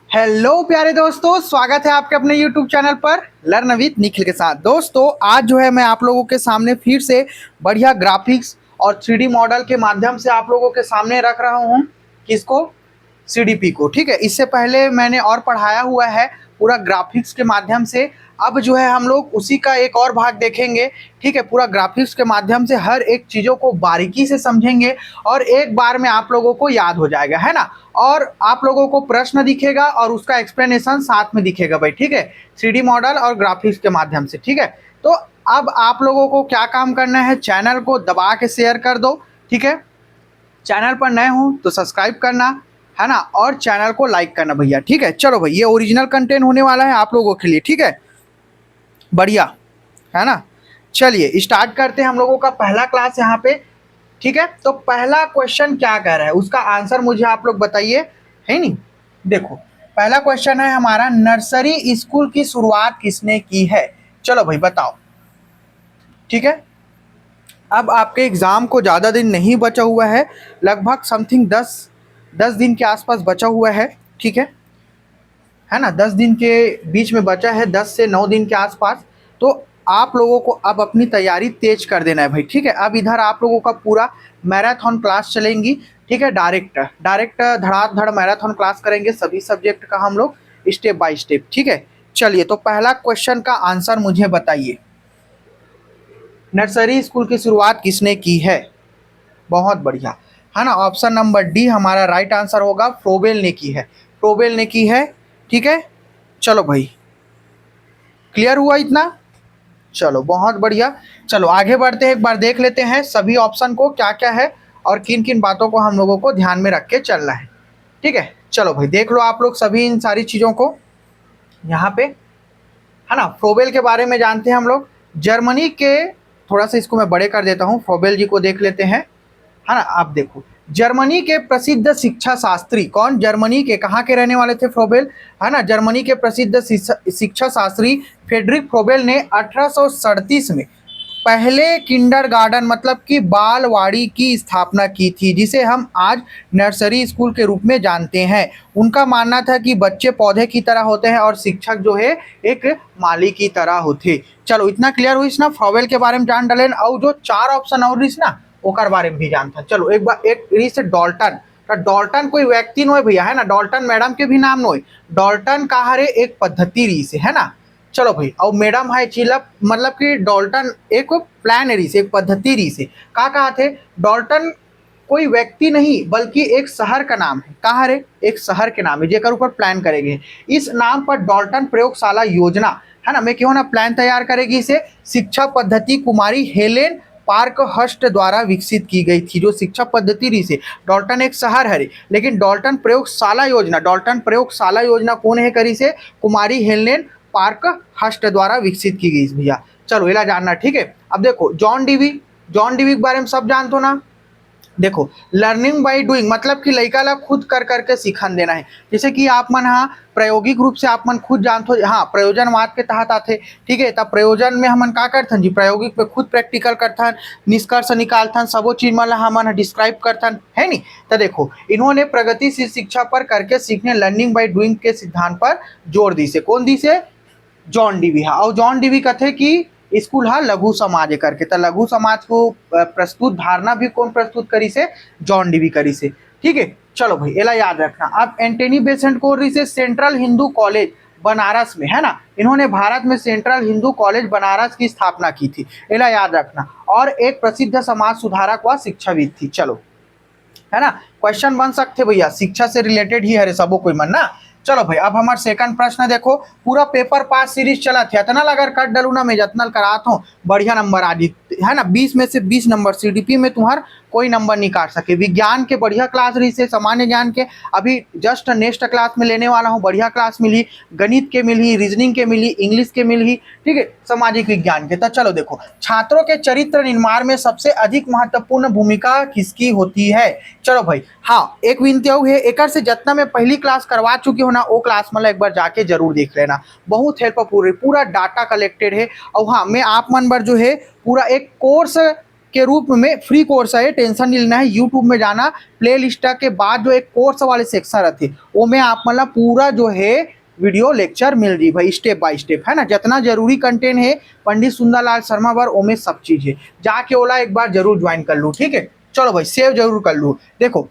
Hello प्यारे दोस्तों, स्वागत है आपके अपने YouTube चैनल पर लर्न विद निखिल के साथ। दोस्तों आज जो है मैं आप लोगों के सामने फिर से बढ़िया ग्राफिक्स और 3D मॉडल के माध्यम से आप लोगों के सामने रख रहा हूँ। किसको? सीडीपी को। ठीक है, इससे पहले मैंने और पढ़ाया हुआ है पूरा ग्राफिक्स के माध्यम से। अब जो है हम लोग उसी का एक और भाग देखेंगे। ठीक है, पूरा ग्राफिक्स के माध्यम से हर एक चीज़ों को बारीकी से समझेंगे और एक बार में आप लोगों को याद हो जाएगा, है ना। और आप लोगों को प्रश्न दिखेगा और उसका एक्सप्लेनेशन साथ में दिखेगा भाई। ठीक है, 3D मॉडल और ग्राफिक्स के माध्यम से। ठीक है, तो अब आप लोगों को क्या काम करना है, चैनल को दबा के शेयर कर दो। ठीक है, चैनल पर नए हो तो सब्सक्राइब करना, है ना, और चैनल को लाइक करना भैया। ठीक है, चलो भाई, ये ओरिजिनल कंटेंट होने वाला है आप लोगों के लिए। ठीक है, बढ़िया, है ना। चलिए स्टार्ट करते हैं हम लोगों का पहला क्लास यहाँ पे। ठीक है, तो पहला क्वेश्चन क्या कह रहा है, उसका आंसर मुझे आप लोग बताइए, है नहीं। देखो पहला क्वेश्चन है हमारा, नर्सरी स्कूल की शुरुआत किसने की है। चलो भाई बताओ। ठीक है, अब आपके एग्ज़ाम को ज़्यादा दिन नहीं बचा हुआ है, लगभग समथिंग 10 दिन के आसपास बचा हुआ है। ठीक है ना, 10 दिन के बीच में बचा है, 10 से 9 दिन के आसपास। तो आप लोगों को अब अपनी तैयारी तेज कर देना है भाई। ठीक है, अब इधर आप लोगों का पूरा मैराथन क्लास चलेंगी। ठीक है, डायरेक्ट धड़ाधड़ मैराथन क्लास करेंगे सभी सब्जेक्ट का हम लोग, स्टेप बाय स्टेप। ठीक है, चलिए तो पहला क्वेश्चन का आंसर मुझे बताइए, नर्सरी स्कूल की शुरुआत किसने की है। बहुत बढ़िया, है ना। ऑप्शन नंबर डी हमारा राइट आंसर होगा, फ्रोबेल ने की है। फ्रोबेल ने की है। ठीक है, चलो भाई, क्लियर हुआ इतना। चलो बहुत बढ़िया, चलो आगे बढ़ते हैं, एक बार देख लेते हैं सभी ऑप्शन को क्या क्या है और किन किन बातों को हम लोगों को ध्यान में रख के चलना है। ठीक है, चलो भाई देख लो आप लोग सभी इन सारी चीज़ों को यहाँ पे, है ना। फ्रोबेल के बारे में जानते हैं हम लोग, जर्मनी के, थोड़ा सा इसको मैं बड़े कर देता हूँ, फ्रोबेल जी को देख लेते हैं, है ना। आप देखो, जर्मनी के प्रसिद्ध शिक्षा शास्त्री कौन, जर्मनी के कहाँ के रहने वाले थे, फ्रोबेल, है ना। जर्मनी के प्रसिद्ध शिक्षा शास्त्री फ्रेडरिक फ्रोबेल ने 1837 में पहले किंडरगार्टन मतलब कि बालवाड़ी की स्थापना की थी, जिसे हम आज नर्सरी स्कूल के रूप में जानते हैं। उनका मानना था कि बच्चे पौधे की तरह होते हैं और शिक्षक जो है एक माली की तरह होते। चलो इतना क्लियर हुई ना, फ्रोबेल के बारे में जान डालें। और जो 4 ऑप्शन और रही ना, ओकर बारे में भी जानता। चलो एक बार एक रही से डॉल्टन, तो डॉल्टन कोई व्यक्ति नो है भैया, है ना। डॉल्टन मैडम के भी नाम नो है, डॉल्टन कहा रे एक पद्धति रही से, है ना। चलो भाई, और मैडम है चिलप, मतलब कि डॉल्टन एक प्लान रही से, एक पद्धति रही से। कहा थे डॉल्टन कोई व्यक्ति नहीं बल्कि एक शहर का नाम है। कहा रे एक शहर के नाम है जेकर ऊपर प्लान करेंगे। इस नाम पर डॉल्टन प्रयोगशाला योजना, है ना, में क्यों ना प्लान तैयार करेगी। इसे शिक्षा पद्धति कुमारी हेलेन पार्क हस्ट द्वारा विकसित की गई थी। जो शिक्षा पद्धति रही से, डॉल्टन एक शहर है लेकिन डॉल्टन प्रयोगशाला योजना कौन है करी से, कुमारी हेलेन पार्क हस्ट द्वारा विकसित की गई भैया। चलो इला जानना। ठीक है, अब देखो जॉन डीवी के बारे में सब जानते हो ना। देखो लर्निंग बाय डूइंग मतलब कि लड़का ला खुद कर करके सीखन देना है। जैसे कि आप मन हाँ प्रायोगिक रूप से आप मन खुद जानते हो, हाँ प्रयोजनवाद के तहत आते। ठीक है, तब प्रयोजन में हमन का करथन जी, प्रायोगिक पे खुद प्रैक्टिकल करथन, निष्कर्ष निकालथन, सबो चीज मन ला हमन डिस्क्राइब करथन, है नी। तो देखो इन्होंने प्रगतिशील शिक्षा पर करके सीखने लर्निंग बाय डूइंग के सिद्धांत पर जोर दी से। कौन दी से? John Dewey. हाँ, और जॉन डीवी कथे कि स्कूल हा लघु समाज करके, तो लघु समाज को प्रस्तुत धारणा भी कौन प्रस्तुत करी से, जॉन डीवी करी से। ठीक है, चलो भाई एला याद रखना। अब एंटनी बेसेंट को रही से सेंट्रल हिंदू कॉलेज बनारस में, है ना। इन्होंने भारत में सेंट्रल हिंदू कॉलेज बनारस की स्थापना की थी, एला याद रखना। और एक प्रसिद्ध समाज सुधारक व शिक्षाविद थी। चलो, है ना, क्वेश्चन बन सकते भैया, शिक्षा से रिलेटेड ही है सबो कोई मन ना। चलो भाई, अब हमारा सेकंड प्रश्न देखो, पूरा पेपर पास सीरीज चला था, इतना अगर कट डलू ना मैं जतना करात हूँ बढ़िया नंबर आ जी, है ना। 20 में से 20 नंबर सीडीपी में तुम्हार कोई नंबर नहीं काट सके। विज्ञान के बढ़िया क्लास रही से, सामान्य ज्ञान के अभी जस्ट नेक्स्ट क्लास में लेने वाला हूँ, बढ़िया क्लास मिली, गणित के मिली, रीजनिंग के मिली, इंग्लिश के मिली। ठीक है, सामाजिक विज्ञान के। तो चलो देखो, छात्रों के चरित्र निर्माण में सबसे अधिक महत्वपूर्ण भूमिका किसकी होती है। चलो भाई, हाँ एक विनती है एक से जितना मैं पहली क्लास करवा चुकी हूँ ना, वो क्लास मतलब एक बार जाके जरूर देख लेना, बहुत हेल्पफुल है, पूरा डाटा कलेक्टेड है। और हाँ मैं आप मन पर जो है पूरा एक कोर्स के रूप में फ्री कोर्स है, टेंशन नहीं लेना है। यूट्यूब में जाना, प्ले लिस्ट के बाद जो एक कोर्स वाले सेक्शन रहते वो में आप मतलब पूरा जो है वीडियो लेक्चर मिल रही भाई, स्टेप बाय स्टेप, है ना। जितना जरूरी कंटेंट है पंडित सुंदरलाल शर्मा वर ओमे सब चीज है। जाके ओला एक बार जरूर ज्वाइन कर लूँ, ठीक है। चलो भाई सेव जरूर कर लूँ। देखो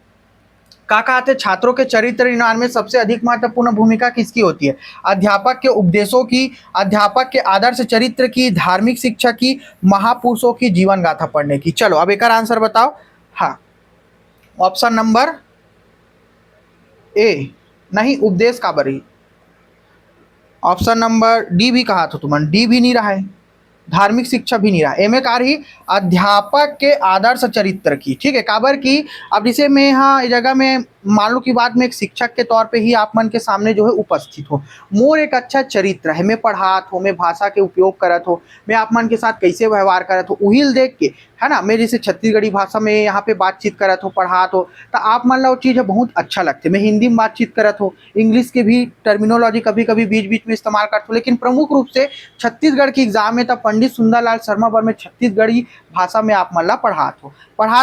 का कहते छात्रों के चरित्र निर्माण में सबसे अधिक महत्वपूर्ण भूमिका किसकी होती है? अध्यापक के उपदेशों की, अध्यापक के आदर्श चरित्र की, धार्मिक शिक्षा की, महापुरुषों की जीवन गाथा पढ़ने की। चलो अब एक आंसर बताओ। हाँ, ऑप्शन नंबर ए नहीं, उपदेश का बरी। ऑप्शन नंबर डी भी कहा था तुमने, डी भी नहीं रहा है, धार्मिक शिक्षा भी नहीं रहा। एम कार ही अध्यापक के आदर्श चरित्र की, ठीक है, काबर की। अब जैसे मैं यहाँ इस जगह में मान लो की बात में एक शिक्षक के तौर पे ही आप मन के सामने जो है उपस्थित हो, मोर एक अच्छा चरित्र है, मैं पढ़ात हो, मैं भाषा के उपयोग करत हो, मैं आप मन के साथ कैसे व्यवहार करत हो उहिल देख के, है ना। मैं जैसे छत्तीसगढ़ी भाषा में यहाँ पे बातचीत करत हो, पढ़ात हो, तो आप मान लो चीज़ बहुत अच्छा लगते। मैं हिंदी में बातचीत करत हो, इंग्लिश के भी टर्मिनोलॉजी कभी कभी बीच बीच में इस्तेमाल करते हो, लेकिन प्रमुख रूप से छत्तीसगढ़ की एग्जाम में तब पंडित सुंदरलाल शर्मा वर में छत्तीसगढ़ी भाषा में आप मन ला पढ़ात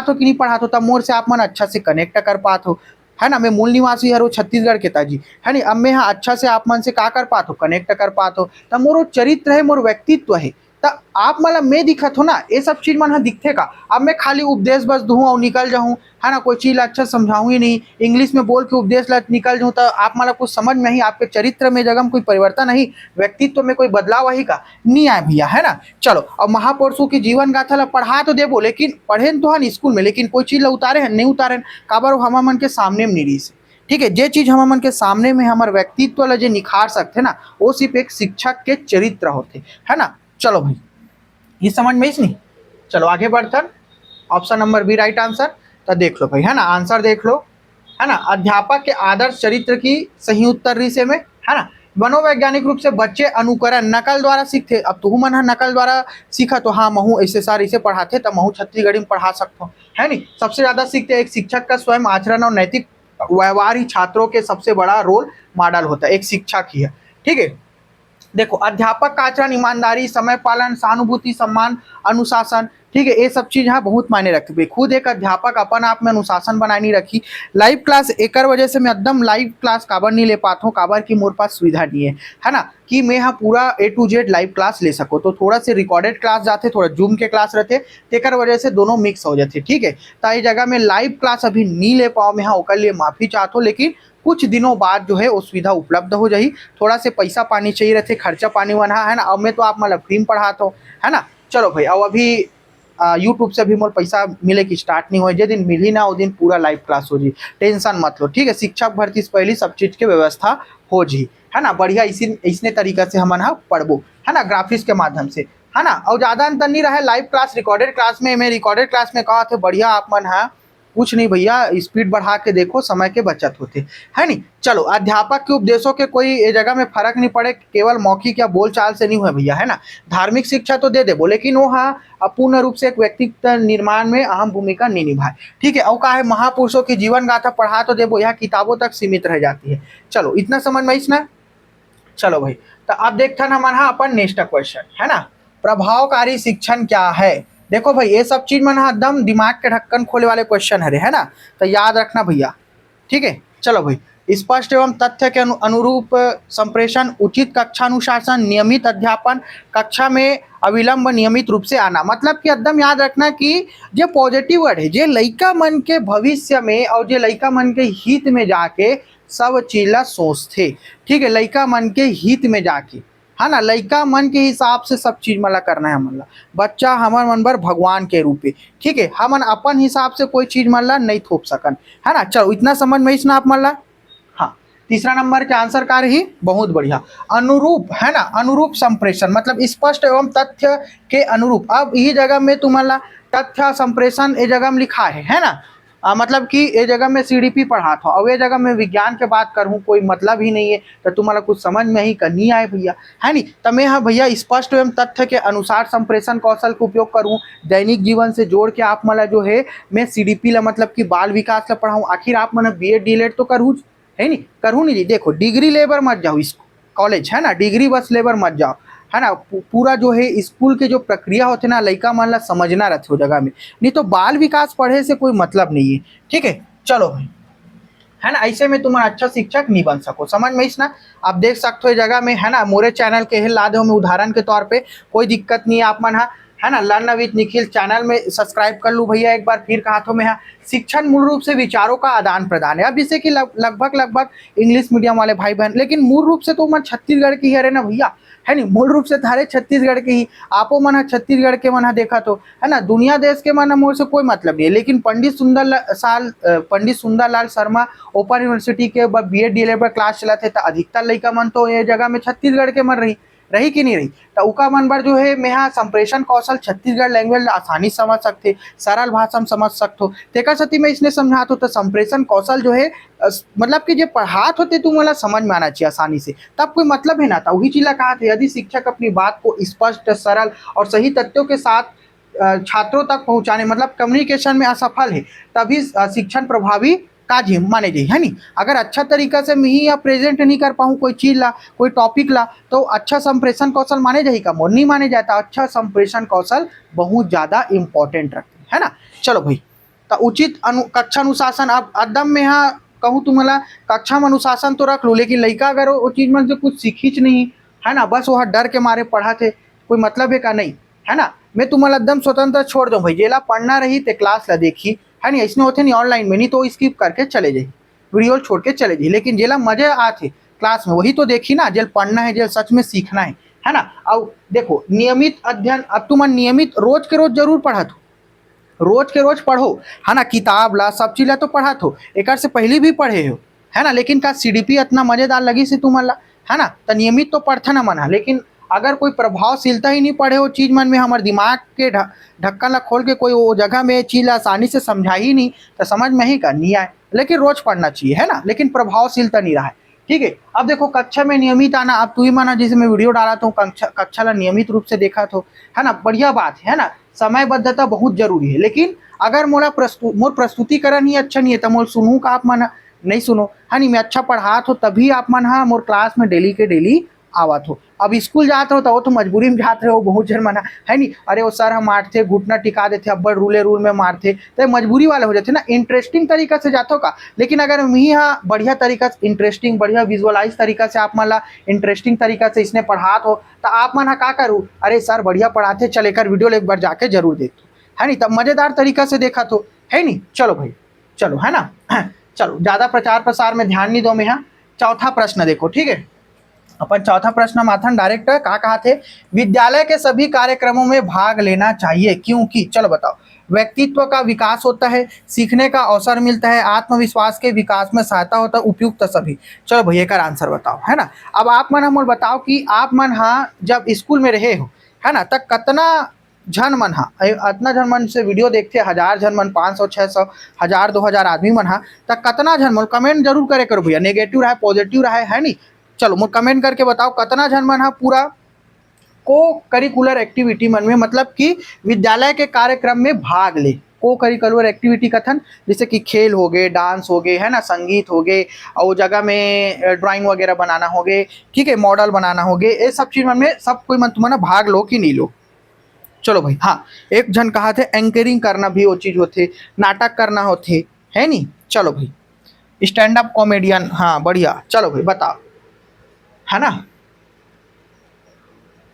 हो कि नहीं पढ़ात हो, तब मोर से आप मन अच्छा से कनेक्ट कर पात हो, है ना। मैं मूल निवासी हरो छत्तीसगढ़ के ताजी, है नी। अब मैं यहाँ अच्छा से आप मन से का कर पात हो, कनेक्ट कर पात हो, तब मोर चरित्र है, मोर व्यक्तित्व है, तब आप मतलब मैं दिखत हो ना, ये सब चीज मन दिखते का। अब मैं खाली उपदेश बस दूँ और निकल जाऊँ, है ना, कोई चीज अच्छा समझाऊँ ही नहीं, इंग्लिश में बोल के उपदेश ला निकल जाऊँ, तो आप मतलब कुछ समझ नहीं, आपके चरित्र में जगह में कोई परिवर्तन नहीं, व्यक्तित्व में कोई बदलाव आई का नहीं आए भैया, है ना। चलो अब महापुरुषों की जीवन गाथा ला पढ़ा तो देबो, लेकिन पढ़े तो हन स्कूल में, लेकिन कोई चीज ला उतारे हैं नहीं उतारे, काबर हम मन के सामने में नहीं रही, ठीक है। जे चीज हम मन के सामने में हमारे व्यक्तित्व ला जे निखार सकते ना, वो सिर्फ एक शिक्षक के चरित्र होते, है ना। चलो भाई ये समझ में इस नहीं। चलो आगे बढ़कर option number B right answer. तो देख लो भाई, है ना, आंसर देख लो, है ना। अध्यापक के आदर्श चरित्र की सही उत्तर रिसे में, है ना। मनोवैज्ञानिक रूप से बच्चे अनुकरण नकल द्वारा सीखते। अब तुहू मन नकल द्वारा सीखा तो हाँ महू ऐसे सर इसे पढ़ाते, तब महू छत्तीसगढ़ी में पढ़ा सकता हूँ, है नहीं। सबसे ज्यादा सीखते एक शिक्षक का स्वयं आचरण और नैतिक व्यवहार ही छात्रों के सबसे बड़ा रोल मॉडल होता है, एक शिक्षक ही है, ठीक है। देखो अध्यापक का आचरण ईमानदारी, समय पालन, सहानुभूति, सम्मान, अनुशासन, ठीक है, ये सब चीज यहाँ बहुत मायने रखते हैं। खुद एक अध्यापक अपन आप में अनुशासन बनाए नहीं रखी। लाइव क्लास एक वजह से मैं एकदम लाइव क्लास काबर नहीं ले पाता हूँ, काबर की मोर पास सुविधा नहीं है ना, कि मैं यहाँ पूरा A to Z live class ले सको। तो थोड़ा से रिकॉर्डेड क्लास जाते, थोड़ा जूम के क्लास रहते, तेकर वजह से दोनों मिक्स हो जाते, ठीक है। तो ये जगह में लाइव क्लास अभी नहीं ले पाओ, मैं यहाँ ओकर लिए माफी चाहता हूँ, लेकिन कुछ दिनों बाद जो है वो सुविधा उपलब्ध हो जाही। थोड़ा से पैसा पानी चाहिए रहते, खर्चा पानी वहाँ, है ना। अब मैं तो आप मतलब फ्री में पढ़ाता हूँ, है ना। चलो भाई अब अभी यूट्यूब से भी मोर पैसा मिले की स्टार्ट नहीं हो, जे दिन मिली ना वो दिन पूरा लाइव क्लास हो जी, टेंशन मत लो, ठीक है। शिक्षक भर्ती से पहले सब चीज के व्यवस्था हो जी, है ना। बढ़िया इसी इसने तरीका से हम पढ़बो, है ना, ग्राफिक्स के माध्यम से, है ना। और ज़्यादा अंतर नहीं रहा लाइव क्लास रिकॉर्डेड क्लास में। मैं रिकॉर्डेड क्लास में कहा थे बढ़िया आप मन है, कुछ नहीं भैया, स्पीड बढ़ा के देखो, समय के बचत होते, है नहीं। चलो अध्यापक के उपदेशों के कोई जगह में फर्क नहीं पड़े, केवल मौखिक या बोलचाल से नहीं हुए भैया, है ना। धार्मिक शिक्षा तो दे देबो, लेकिन वो हाँ पूर्ण रूप से एक व्यक्तित्व निर्माण में अहम भूमिका नहीं निभाए, ठीक है। और का है महापुरुषों की जीवन गाथा पढ़ा तो देबो, यह किताबों तक सीमित रह जाती है। चलो इतना समझ में इसना। चलो भाई तो अब देखते ना हमारा अपन नेक्स्ट क्वेश्चन, है ना, प्रभावकारी शिक्षण क्या है। देखो भाई ये सब चीज मन एकदम दिमाग के ढक्कन खोले वाले क्वेश्चन है ना, तो याद रखना भैया, ठीक है। चलो भाई स्पष्ट एवं तथ्य के अनुरूप संप्रेषण, उचित कक्षानुशासन, नियमित अध्यापन, कक्षा में अविलंब नियमित रूप से आना। मतलब कि एकदम याद रखना कि जो पॉजिटिव वर्ड है, जो लइका मन के भविष्य में और जो लइका मन के हित में जाके सब चीज ला सोचते, ठीक है। लइका मन के हित में जाके, है ना, लइका मन के हिसाब से सब चीज मला करना है हमन ला। बच्चा हमन मन बर भगवान के रूपे, ठीक है, हमन अपन हिसाब से कोई चीज मन ला नहीं थोप सकन, है ना। चलो इतना समझ में इसना आप मन ला। हाँ तीसरा नंबर के आंसर का रही बहुत बढ़िया, अनुरूप, है ना, अनुरूप संप्रेषण मतलब स्पष्ट एवं तथ्य के अनुरूप। अब यही जगह में तुम्हारा तथ्य संप्रेषण ये जगह में लिखा है ना। मतलब कि ये जगह में CDP पढ़ा था और ये जगह में विज्ञान के बात करूँ, कोई मतलब ही नहीं है, तो तुम्हारा कुछ समझ में ही करनी आए भैया, है नहीं। तो मैं हाँ भैया स्पष्ट एवं तथ्य के अनुसार संप्रेषण कौशल का उपयोग करूँ, दैनिक जीवन से जोड़ के आप मला जो है मैं CDP ला मतलब कि बाल विकास ला पढ़ाऊँ। आखिर आप मैंने BEd DELED तो करूँ, है नहीं, करूँ नहीं जी। देखो डिग्री लेबर मत जाओ इस कॉलेज, है ना, डिग्री बस लेबर मत जाओ, है ना, पूरा जो है स्कूल के जो प्रक्रिया होते ना लड़का मन ला समझना रहते हो जगह में, नहीं तो बाल विकास पढ़े से कोई मतलब नहीं है। ठीक है, चलो भाई, है ना, ऐसे में तुम अच्छा शिक्षक नहीं बन सको, समझ में इस ना। आप देख सकते हो जगह में, है ना, मोरे चैनल के ला दो में उदाहरण के तौर पे, कोई दिक्कत नहीं है, आप मन है ना, लर्न विद निखिल चैनल में सब्सक्राइब कर लूँ भैया, एक बार फिर कहा तो मैं, शिक्षण मूल रूप से विचारों का आदान प्रदान है। अब जैसे कि लगभग लगभग इंग्लिश मीडियम वाले भाई बहन, लेकिन मूल रूप से तो मन छत्तीसगढ़ की है ना भैया, है नहीं, मूल रूप से थारे छत्तीसगढ़ के ही, आपो मन छत्तीसगढ़ के मन देखा तो, है ना, दुनिया देश के मन मोर से कोई मतलब नहीं है, लेकिन पंडित सुंदरलाल शर्मा ओपन यूनिवर्सिटी के B Ed D El Ed पर क्लास चला थे, तो अधिकतर लड़का मन तो ये जगह में छत्तीसगढ़ के मन रही कि नहीं रही, तो उका मन बर जो है मेहा संप्रेषण कौशल छत्तीसगढ़ लैंग्वेज आसानी समझ सकते, सरल भाषा में समझ सकते हो, तेकर सती में इसने समझात हो, तो संप्रेषण कौशल जो है मतलब कि जो पढ़ात होते तुम मतलब समझ में आना चाहिए आसानी से, तब कोई मतलब है ना, तो वही चीज़ कहा था, यदि शिक्षक अपनी बात को स्पष्ट, सरल और सही तथ्यों के साथ छात्रों तक पहुंचाने मतलब कम्युनिकेशन में असफल है, तभी शिक्षण प्रभावी काज माने जाइए, है नहीं। अगर अच्छा तरीका से मैं ही या प्रेजेंट नहीं कर पाऊँ कोई चीज़ ला, कोई टॉपिक ला, तो अच्छा संप्रेषण कौशल माने जाइए का, मोर नहीं माने जाता। अच्छा संप्रेषण कौशल बहुत ज़्यादा इंपॉर्टेंट रखते है ना। चलो भाई, तो उचित कक्षा अनुशासन, अब एकदम में यहाँ कहूँ तुम्हारा कक्षा में अनुशासन तो रख लूँ, लेकिन लड़का अगर वो चीज़ में से कुछ सीखीच नहीं, है ना, बस वह डर के मारे पढ़ा थे, कोई मतलब है का नहीं, है ना। मैं तुम्हारा एकदम स्वतंत्र छोड़ दूँ भाई, जेला पढ़ना रही तो क्लास ला देखी, है नहीं, इसने होते नहीं ऑनलाइन में, नहीं तो स्किप करके चले जाइए, वीडियो छोड़ के चले जाइए, लेकिन जेला मजे आते क्लास में वही तो देखी ना, जेल पढ़ना है, जेल सच में सीखना है ना। अब देखो नियमित अध्ययन, अब तुम नियमित रोज के रोज जरूर पढ़ा थो, रोज के रोज पढ़ो, है ना, किताब ला सब चीज ला तो पढ़ा थो, एक से पहले भी पढ़े हो, है ना, लेकिन का सीडीपी इतना मजेदार लगी से तुम ला, है ना, तो नियमित तो पढ़ता ना मन, लेकिन अगर कोई प्रभावशीलता ही नहीं पढ़े वो चीज़ मन में, हमारे दिमाग के ढक्कन ला खोल के कोई वो जगह में चीज़ आसानी से समझा ही नहीं, तो समझ में ही का नहीं आए, लेकिन रोज पढ़ना चाहिए, है ना, लेकिन प्रभावशीलता नहीं रहा है। ठीक है, अब देखो कक्षा में नियमित आना, अब तू ही माना जैसे मैं वीडियो डाला था कक्षा ला नियमित रूप से देखा तो, है ना, बढ़िया बात है ना, समयबद्धता बहुत जरूरी है, लेकिन अगर मोर प्रस्तुतिकरण ही अच्छा नहीं है तो मोर सुनू का आप मन नहीं सुनो, है नहीं, मैं अच्छा पढ़ा तो तभी आप मन मोर क्लास में डेली के डेली आवत हो। अब स्कूल जात रहो तो वो तो मजबूरी में जात रहे हो, बहुत जन मना, है नहीं, अरे वो सर हम मारते, घुटना टिका देते, अब्बड़ रूल में मारते, तो मजबूरी वाले हो जाते ना, इंटरेस्टिंग तरीका से जाते हो का, लेकिन अगर मैं यहाँ बढ़िया तरीका से इंटरेस्टिंग, बढ़िया विजुअलाइज तरीका से आप मन ला इंटरेस्टिंग तरीका से इसने पढ़ात हो, तो आप मन का करूँ, अरे सर बढ़िया पढ़ाते, चल एक वीडियो एक बार जाके जरूर देख, है नहीं, तब मजेदार तरीका से देखा तो, है नहीं। चलो भाई, चलो, है ना, चलो ज़्यादा प्रचार प्रसार में ध्यान नहीं दो मैं, यहाँ चौथा प्रश्न देखो, ठीक है, अपन चौथा प्रश्न माथन डायरेक्ट का कहा थे, विद्यालय के सभी कार्यक्रमों में भाग लेना चाहिए क्योंकि, चलो बताओ, व्यक्तित्व का विकास होता है, सीखने का अवसर मिलता है, आत्मविश्वास के विकास में सहायता होता है, उपयुक्त सभी। चलो भैया का आंसर बताओ, है ना। अब आप मन हम बताओ कि आप मन हाँ जब स्कूल में रहे हो, है ना, तब कितना झन मन हाँ इतना झन मन से वीडियो देखते, 1000 झन मन, 500 600 1000 2000 आदमी मन हाँ, तब कितना झन मन कमेंट जरूर करे करो भैया, नेगेटिव रहा पॉजिटिव रहा है नहीं। चलो मुझे कमेंट करके बताओ कितना झन मन पूरा को करिकुलर एक्टिविटी मन में, मतलब कि विद्यालय के कार्यक्रम में भाग ले, को करिकुलर एक्टिविटी कथन, जैसे कि खेल हो गए, डांस हो गए, है ना, संगीत हो गए, और जगह में ड्राइंग वगैरह बनाना हो गए, ठीक है, मॉडल बनाना हो गए, ये सब चीज़ मन में सब कोई मन तुम्हारा भाग लो कि नहीं लो। चलो भाई, हाँ एक जन कहा थे एंकरिंग करना भी वो चीज़ होते, नाटक करना होते, है नहीं। चलो भाई, स्टैंड अप कॉमेडियन, हाँ बढ़िया। चलो भाई बताओ, है ना,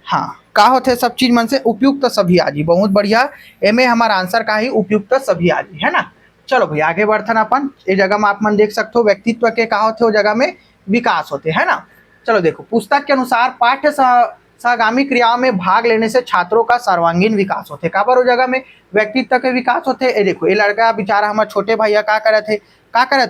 हाँ का होते सब चीज मन से उपयुक्त सभी आजी, बहुत बढ़िया, एमे हमारा आंसर का ही उपयुक्त सभी आजी, है ना। चलो भाई आगे बढ़थन अपन, ये जगह में आप मन देख सकते हो व्यक्तित्व के का होते हो जगह में विकास होते, है ना। चलो देखो, पुस्तक के अनुसार पाठ्य सहगामी क्रियाओं में भाग लेने से छात्रों का सर्वांगीण विकास होते, काबर वो जगह में व्यक्तित्व के विकास होते। ये देखो ये लड़का बेचारा हमारे छोटे भैया का करे थे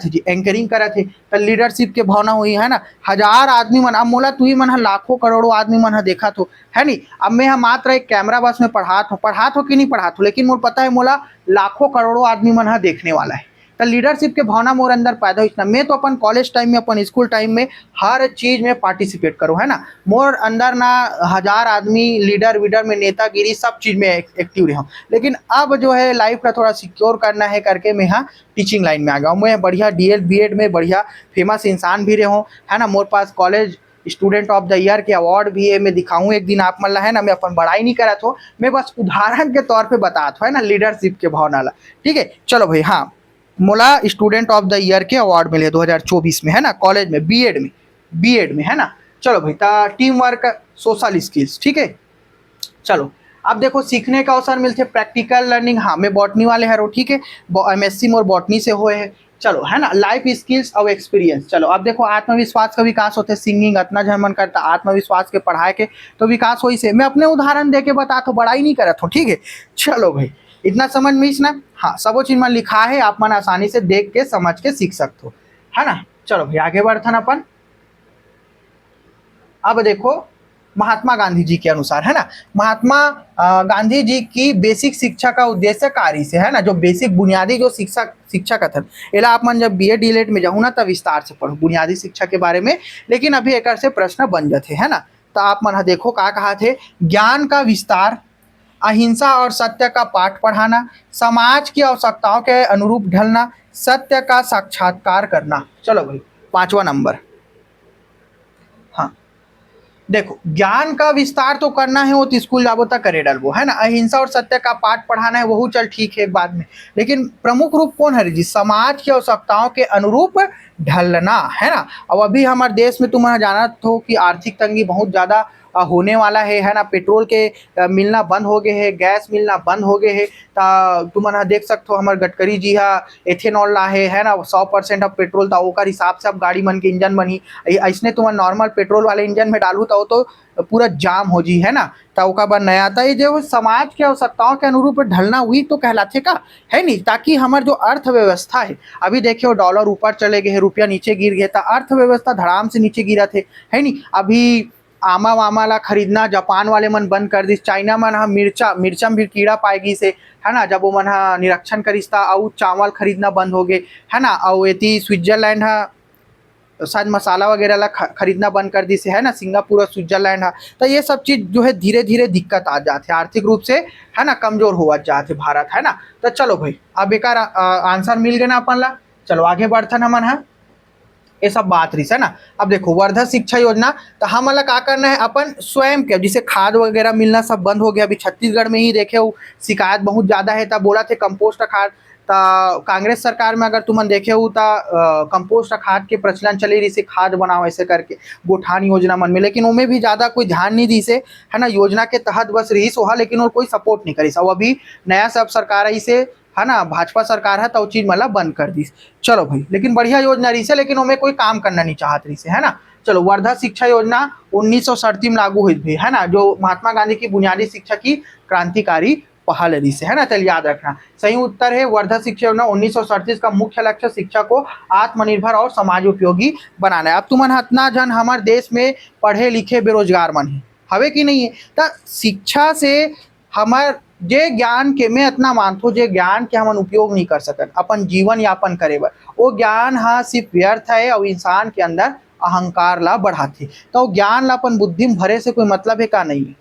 जी, एंकरिंग करे थे, तो लीडरशिप के भावना हुई, है ना, 1000 आदमी मन, अब मोला तू ही मन लाखों करोड़ों आदमी मन देखा तो, है नहीं, अब मैं मात्र एक कैमरा बस में पढ़ात हो कि नहीं पढ़ात हो, लेकिन मोर पता है मोला लाखों करोड़ों आदमी मन देखने वाला है, तो लीडरशिप के भावना मोर अंदर पैदा हुई। मैं तो अपन कॉलेज टाइम में, अपन स्कूल टाइम में हर चीज में पार्टिसिपेट करूँ, है ना, मोर अंदर ना 1000 आदमी लीडर वीडर में नेतागिरी सब चीज में एक्टिव रहा हूँ, लेकिन अब जो है लाइफ का थोड़ा सिक्योर करना है करके मैं यहाँ टीचिंग लाइन में आ गया हूँ। मैं बढ़िया DL BEd में बढ़िया फेमस इंसान भी रहा हूँ, है ना, मोर पास college student of the year के अवार्ड भी है, मैं दिखाऊँ एक दिन आप मन ला, है ना। मैं अपन बड़ाई नहीं करत हो, मैं बस उदाहरण के तौर पे बतात हो, है ना, लीडरशिप के भावना ला। ठीक है, चलो भाई। हाँ, मोला स्टूडेंट ऑफ द ईयर के अवार्ड मिले 2024 में, है ना, कॉलेज में, बीएड में, है ना। चलो भाई, टीम वर्क, सोशल स्किल्स, ठीक है। चलो, अब देखो सीखने का अवसर मिलते, प्रैक्टिकल लर्निंग, हाँ मैं बॉटनी वाले हरो, ठीक है, एमएससी मोर बॉटनी से हुए है। चलो, है ना, लाइफ स्किल्स और एक्सपीरियंस। चलो, अब देखो आत्मविश्वास का विकास होते, सिंगिंग इतना जन मन करता, आत्मविश्वास के पढ़ाए के तो विकास हो से। मैं अपने उदाहरण दे के बता तो बड़ाई नहीं करत हूँ, ठीक है। चलो भाई, इतना समझ में इसना। हाँ, सबो चीज में लिखा है, आप मन आसानी से देख के समझ के सीख सकते हो, है ना। चलो भाई, आगे बढ़थन अपन। अब देखो महात्मा गांधी जी के अनुसार, है ना, महात्मा गांधी जी की बेसिक शिक्षा का उद्देश्य कार्य से, है ना, जो बेसिक बुनियादी जो शिक्षा कथन, एला आप मन जब बीए डीलेट में जाऊँ ना तब विस्तार से पढ़ो बुनियादी शिक्षा के बारे में। लेकिन अभी एक से प्रश्न बन जाते, है ना। तो आप मन देखो का कहा थे, ज्ञान का विस्तार, अहिंसा और सत्य का पाठ पढ़ाना, समाज की आवश्यकताओं के अनुरूप ढलना, सत्य का साक्षात्कार करना। चलो भाई, 5वां नंबर। हाँ, देखो ज्ञान का विस्तार तो करना है, वो तो स्कूल जाबो तक करे डलबो, है ना। अहिंसा और सत्य का पाठ पढ़ाना है, वो चल ठीक है एक बाद में। लेकिन प्रमुख रूप कौन है जी, समाज की आवश्यकताओं के अनुरूप ढलना, है ना। अब अभी हमारे देश में तुम जानत हो कि आर्थिक तंगी बहुत ज्यादा होने वाला है ना। पेट्रोल के मिलना बंद हो गए है, गैस मिलना बंद हो गए है। तुम देख सकते हो हमारे गडकरी जी हा एथेनॉल ला है ना, 100% अब पेट्रोल था ओकर हिसाब से अब गाड़ी मन के इंजन बनी। ऐसने तुम नॉर्मल पेट्रोल वाले इंजन में डालू तो पूरा जाम हो जी, है ना। तो ओका बाद नया था ये जो समाज के आवश्यकताओं के अनुरूप ढलना हुई तो कहलाते का, है नहीं। ताकि हमार जो अर्थव्यवस्था है, अभी देखियो डॉलर ऊपर चले गए, रुपया नीचे गिर गया, तो अर्थव्यवस्था धड़ाम से नीचे गिरा थे, है नहीं। अभी आमा वामा ला खरीदना जापान वाले मन बंद कर दिस, चाइना मन हा मिर्चा में भी कीड़ा पाएगी से, है ना। जब वो मन हा निरीक्षण करिस था और चावल खरीदना बंद हो गए, है ना। और एती स्विट्जरलैंड हा शायद मसाला वगैरह ला खरीदना बंद कर दी से, है ना। सिंगापुर और स्विट्जरलैंड है, तो ये सब चीज जो है धीरे धीरे दिक्कत आ जाते, आर्थिक रूप से, है ना, कमजोर हुआ जाते भारत, है ना। तो चलो भाई, अब एक आंसर मिल गया ना अपन ला। चलो आगे बढ़थन हमन है, ये सब बात रही है ना। अब देखो वर्धा शिक्षा योजना, तो हम अलग क्या करना है, अपन स्वयं के जिसे खाद वगैरह मिलना सब बंद हो गया। अभी छत्तीसगढ़ में ही देखे हो शिकायत बहुत ज़्यादा है, तब बोला थे कंपोस्ट खाद। कांग्रेस सरकार में अगर तुम देखे हो तो कंपोस्ट खाद के प्रचलन चली रही से, खाद बनाओ ऐसे करके गोठान योजना मन में। लेकिन उनमें भी ज़्यादा कोई ध्यान नहीं दी से, है ना। योजना के तहत बस रही सोहा, लेकिन और कोई सपोर्ट नहीं करी। सब अभी नया सब सरकार आई से, है ना, भाजपा सरकार है तो चीज मतलब बंद कर दी। चलो भाई, लेकिन बढ़िया योजना रही से, लेकिन उनमें कोई काम करना नहीं चाहत रही से, है ना। चलो, वर्धा शिक्षा योजना 1937 में लागू हुई थी, है ना, जो महात्मा गांधी की बुनियादी शिक्षा की क्रांतिकारी पहल रही से, है ना। चल याद रखना, सही उत्तर है वर्धा शिक्षा योजना 1937 का मुख्य लक्ष्य शिक्षा को आत्मनिर्भर और समाज उपयोगी बनाना है। अब तुमन इतना जन हमारे देश में पढ़े लिखे बेरोजगार मन है, हवे कि नहीं है। तो शिक्षा से हमार जे ज्ञान के मैं इतना मानता हूँ, जे ज्ञान के हमन उपयोग नहीं कर सकत अपन जीवन यापन करे बर, वो ज्ञान हा सिर्फ व्यर्थ है और इंसान के अंदर अहंकार ला बढ़ाते। तो ज्ञान ला अपन बुद्धि में भरे से कोई मतलब है का नहीं है।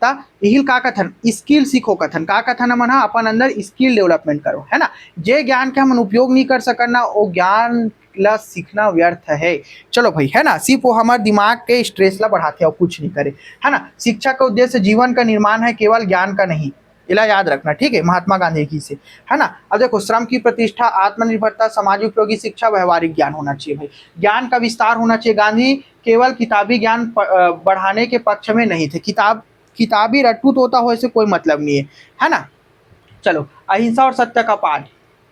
ता यही का कथन स्किल सीखो कथन का कथन मन हा अपन अंदर स्किल डेवलपमेंट करो, है ना। जे ज्ञान के हमन उपयोग नहीं कर सकना, वो ज्ञान ला सीखना व्यर्थ है। चलो भाई, है ना, सिर्फ वो हमारे दिमाग के स्ट्रेस ला बढ़ाते और कुछ नहीं करे, है ना। शिक्षा का उद्देश्य जीवन का निर्माण है, केवल ज्ञान का नहीं। इला याद रखना, ठीक है, महात्मा गांधी की से, है ना। अब देखो श्रम की प्रतिष्ठा, आत्मनिर्भरता, समाज उपयोगी शिक्षा, व्यवहारिक ज्ञान होना चाहिए भाई। ज्ञान का विस्तार होना चाहिए। गांधी केवल किताबी ज्ञान बढ़ाने के पक्ष में नहीं थे। किताबी रट्टू तोता हो ऐसे कोई मतलब नहीं है ना। चलो, अहिंसा और सत्य का पाठ,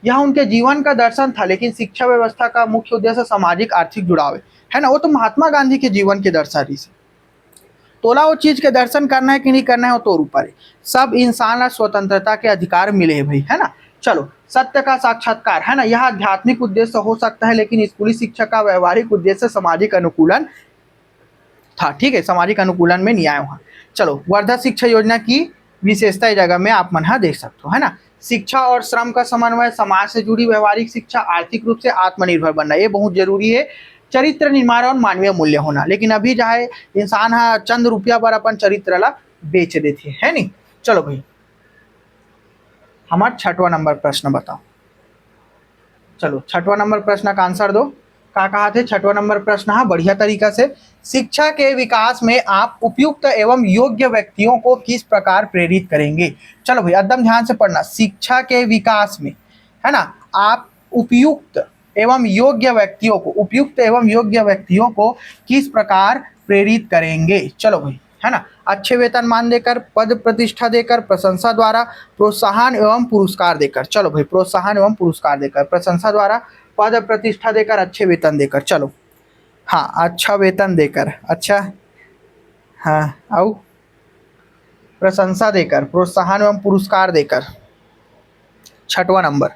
यह उनके जीवन का दर्शन था। लेकिन शिक्षा व्यवस्था का मुख्य उद्देश्य सामाजिक आर्थिक जुड़ाव है ना। वो तो महात्मा गांधी के जीवन के दर्शन से तोला वो चीज के दर्शन करना है कि नहीं करना है वो तोर ऊपर है। सब इंसान ला स्वतंत्रता के अधिकार मिले हैं भाई, है ना। चलो, सत्य का साक्षात्कार, है ना, यह आध्यात्मिक उद्देश्य हो सकता है, लेकिन स्कूली शिक्षा का व्यवहारिक उद्देश्य सामाजिक अनुकूलन था, ठीक है, सामाजिक अनुकूलन में नहीं आया वहाँ। चलो, वर्धा शिक्षा योजना की विशेषता इस जगह में आप मन देख सकते हो, है ना। शिक्षा और श्रम का समन्वय, समाज से जुड़ी व्यवहारिक शिक्षा, आर्थिक रूप से आत्मनिर्भर बनना, ये बहुत जरूरी है। चरित्र निर्माण और मानवीय मूल्य होना, लेकिन अभी चाहे इंसान हा चंद रुपया पर अपन चरित्र ला बेच देते, है नहीं। चलो भाई, हमारा 6वां नंबर प्रश्न बताओ। चलो, 6वां नंबर प्रश्न का आंसर दो। का कहा थे 6वां नंबर प्रश्न। हाँ, बढ़िया तरीका से। शिक्षा के विकास में आप उपयुक्त एवं योग्य व्यक्तियों को किस प्रकार प्रेरित करेंगे? चलो भाई एकदम ध्यान से पढ़ना। शिक्षा के विकास में, है ना, आप उपयुक्त एवं योग्य व्यक्तियों को किस प्रकार प्रेरित करेंगे? चलो भाई, है ना, अच्छे वेतनमान देकर, पद प्रतिष्ठा देकर, प्रशंसा द्वारा, प्रोत्साहन एवं पुरस्कार देकर। चलो भाई, प्रोत्साहन एवं पुरस्कार देकर, प्रशंसा द्वारा, पद प्रतिष्ठा देकर, अच्छे वेतन देकर। चलो, हाँ, अच्छा वेतन देकर, अच्छा, हाँ, और प्रशंसा देकर, प्रोत्साहन एवं पुरस्कार देकर। 6वां नंबर,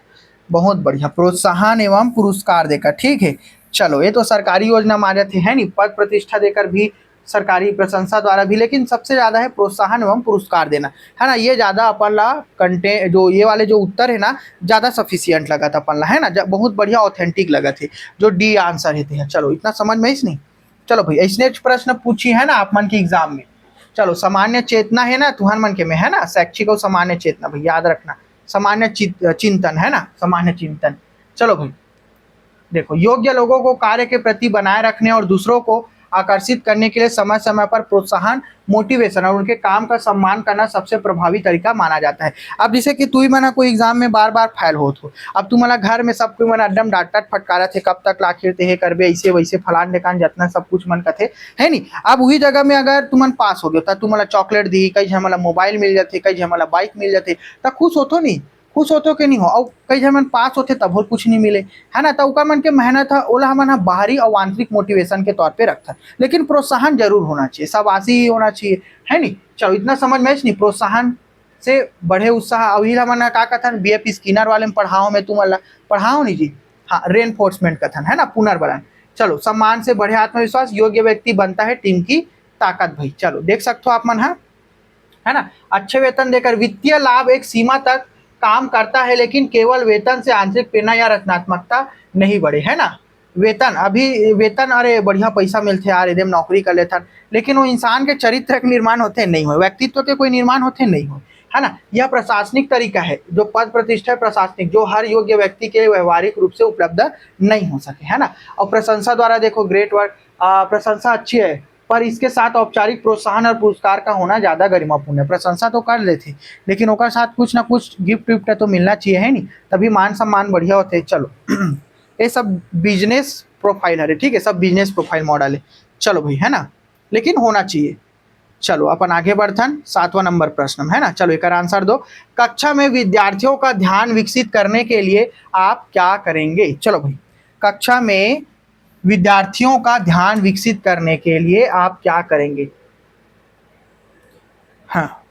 बहुत बढ़िया, प्रोत्साहन एवं पुरस्कार देकर। ठीक है, चलो, ये तो सरकारी योजना माने थे, है नहीं, पद प्रतिष्ठा देकर भी, सरकारी प्रशंसा द्वारा भी, लेकिन सबसे ज़्यादा है प्रोत्साहन एवं पुरस्कार देना, है ना। ये ज़्यादा अपन ला कंटेंट, जो ये वाले जो उत्तर है ना, ज़्यादा सफिशियंट लगा था अपन ला, है ना, बहुत बढ़िया ऑथेंटिक लगा थे, जो डी आंसर है थे। चलो, इतना समझ में नहीं। चलो भाई, ऐसे प्रश्न पूछी है ना आप मन के एग्जाम में। चलो, सामान्य चेतना है ना तुहर मन के में, है ना, शैक्षिक और सामान्य चेतना, भाई याद रखना, सामान्य चिंतन, है ना, सामान्य चिंतन। चलो भाई, देखो, योग्य लोगों को कार्य के प्रति बनाए रखने और दूसरों को आकर्षित करने के लिए समय समय पर प्रोत्साहन, मोटिवेशन और उनके काम का सम्मान करना सबसे प्रभावी तरीका माना जाता है। अब जैसे कि तू ही मना कोई एग्जाम में बार बार फेल हो, अब तू मना घर में सब कोई मना एकदम डांट फटकारा थे, कब तक आखिर ते करबे ऐसे वैसे फलान ढेकान जितना सब कुछ मन कथे, है नहीं। अब वही जगह में अगर तू मन पास हो गया, तू मला चॉकलेट दी, कहीं हमला मोबाइल मिल जाते, कहीं हमला बाइक मिल जाते, तो खुश होतो नहीं, खुश होते कि नहीं हो। और कई जन मन पास होते तब और कुछ नहीं मिले, है ना, तो मन के मेहनत है ओला हमन बाहरी और आंतरिक मोटिवेशन के तौर पे रखता, लेकिन प्रोत्साहन जरूर होना चाहिए, शाबाशी ही होना चाहिए, है नहीं। चलो, इतना समझ में नहीं, प्रोत्साहन से बढ़े उत्साह। अभी हमन का कथन बीएफ स्किनर वाले में पढ़ाओ, में तुम पढ़ाओ नहीं जी, हाँ, रेनफोर्समेंट कथन, है ना, पुनर्बलन। चलो, सम्मान से बढ़े आत्मविश्वास, योग्य व्यक्ति बनता है टीम की ताकत। भाई चलो, देख सकते हो आप मन, है ना, अच्छे वेतन देकर, वित्तीय लाभ एक सीमा तक काम करता है, लेकिन केवल वेतन से आंतरिक प्रेरणा या रचनात्मकता नहीं बढ़े, है ना। वेतन, अभी वेतन, अरे बढ़िया पैसा मिलते यार, एकदम नौकरी कर लेता, लेकिन वो इंसान के चरित्र के निर्माण होते नहीं हो, व्यक्तित्व के कोई निर्माण होते नहीं हो, है ना। यह प्रशासनिक तरीका है, जो पद प्रतिष्ठा प्रशासनिक, जो हर योग्य व्यक्ति के व्यवहारिक रूप से उपलब्ध नहीं हो सके, है ना। और प्रशंसा द्वारा, देखो, ग्रेट वर्क, प्रशंसा अच्छी है, पर इसके साथ औपचारिक प्रोत्साहन और पुरस्कार का होना ज़्यादा गरिमापूर्ण है। प्रशंसा तो कर लेते, लेकिन ओकर साथ कुछ ना कुछ गिफ्ट विफ्ट तो मिलना चाहिए, है नहीं, तभी मान सम्मान बढ़िया होते। चलो, ये सब बिजनेस प्रोफाइल है, ठीक है, सब बिजनेस प्रोफाइल मॉडल है। चलो भाई, है ना, लेकिन होना चाहिए। चलो, अपन आगे बढ़थन, 7वां नंबर प्रश्न, है ना। चलो, एक आंसर दो। कक्षा में विद्यार्थियों का ध्यान विकसित करने के लिए आप क्या करेंगे? चलो भाई, कक्षा में विद्यार्थियों का ध्यान विकसित करने के लिए आप क्या करेंगे? हाँ,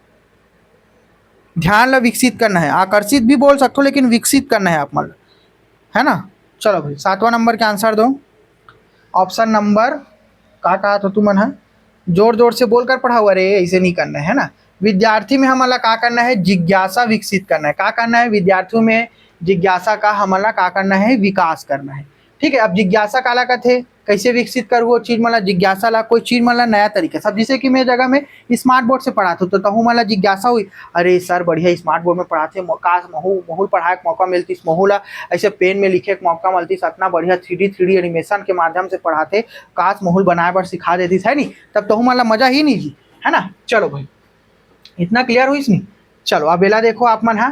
ध्यान ला विकसित करना है, आकर्षित भी बोल सकते हो, लेकिन विकसित करना है आप मतलब, है ना। चलो भाई, 7वां नंबर के आंसर दो। ऑप्शन नंबर का कहा तो तुम है, जोर जोर से बोलकर पढ़ाओ, अरे ऐसे नहीं करना है ना। विद्यार्थी में हमला का करना है? जिज्ञासा विकसित करना है। का करना है? विद्यार्थियों में जिज्ञासा का हमला का करना है? विकास करना है। ठीक है, अब जिज्ञासा काला कथे, कैसे विकसित कर वो चीज, मतलब जिज्ञासा ला कोई चीज मतलब नया तरीके से। अब जैसे कि मेरे जगह में स्मार्ट बोर्ड से पढ़ाते तो तहु मतलब जिज्ञासा हुई, अरे सर बढ़िया स्मार्ट बोर्ड में पढ़ाते, काश महू पढ़ाए के मौका मिलती, महू ला ऐसे पेन में लिखे के मौका मिलती, इतना बढ़िया 3D एनिमेशन के माध्यम से पढ़ाते, काश महूल बनाए पर सिखा देती, है नहीं, तब तहु मतलब मजा ही नहीं जी, है ना। चलो भाई, इतना क्लियर हुई नहीं। चलो, अब बेला देखो आप मन, है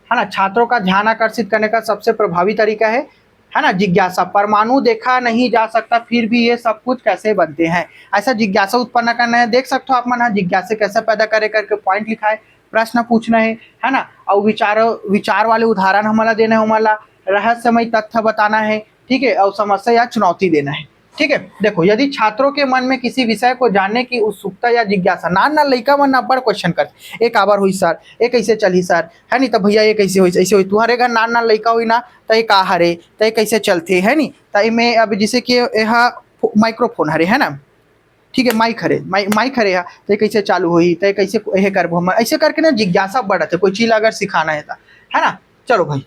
ना, छात्रों का ध्यान आकर्षित करने का सबसे प्रभावी तरीका है ना, जिज्ञासा। परमाणु देखा नहीं जा सकता, फिर भी ये सब कुछ कैसे बनते हैं, ऐसा जिज्ञासा उत्पन्न करना है। देख सकते हो आप मन, जिज्ञासा कैसे पैदा करे करके पॉइंट लिखा है, प्रश्न पूछना है ना। और विचार वाले उदाहरण हमारा देना है, हमारा रहस्यमय तथ्य बताना है, ठीक है, और समस्या या चुनौती देना है। ठीक है, देखो, यदि छात्रों के मन में किसी विषय को जानने की उत्सुकता या जिज्ञासा, ना लड़का मन बड़ क्वेश्चन करते, एक आवर हुई सर, ये कैसे चली सर, है नहीं, तो भैया ये कैसे हुई, ऐसे हुई, तुम्हारे घर ना लड़का हुई ना, तो ये का हरे, तो ये कैसे चलते, है नहीं, तो में अब जैसे कि यह माइक्रोफोन हरे, है ना, ठीक है, माइक हरे, माइक हरे, तो कैसे चालू हुई, तो कैसे यह करबो हम, ऐसे करके ना जिज्ञासा बढ़त है, कोई चीज अगर सिखाना है तो, है ना। चलो भाई,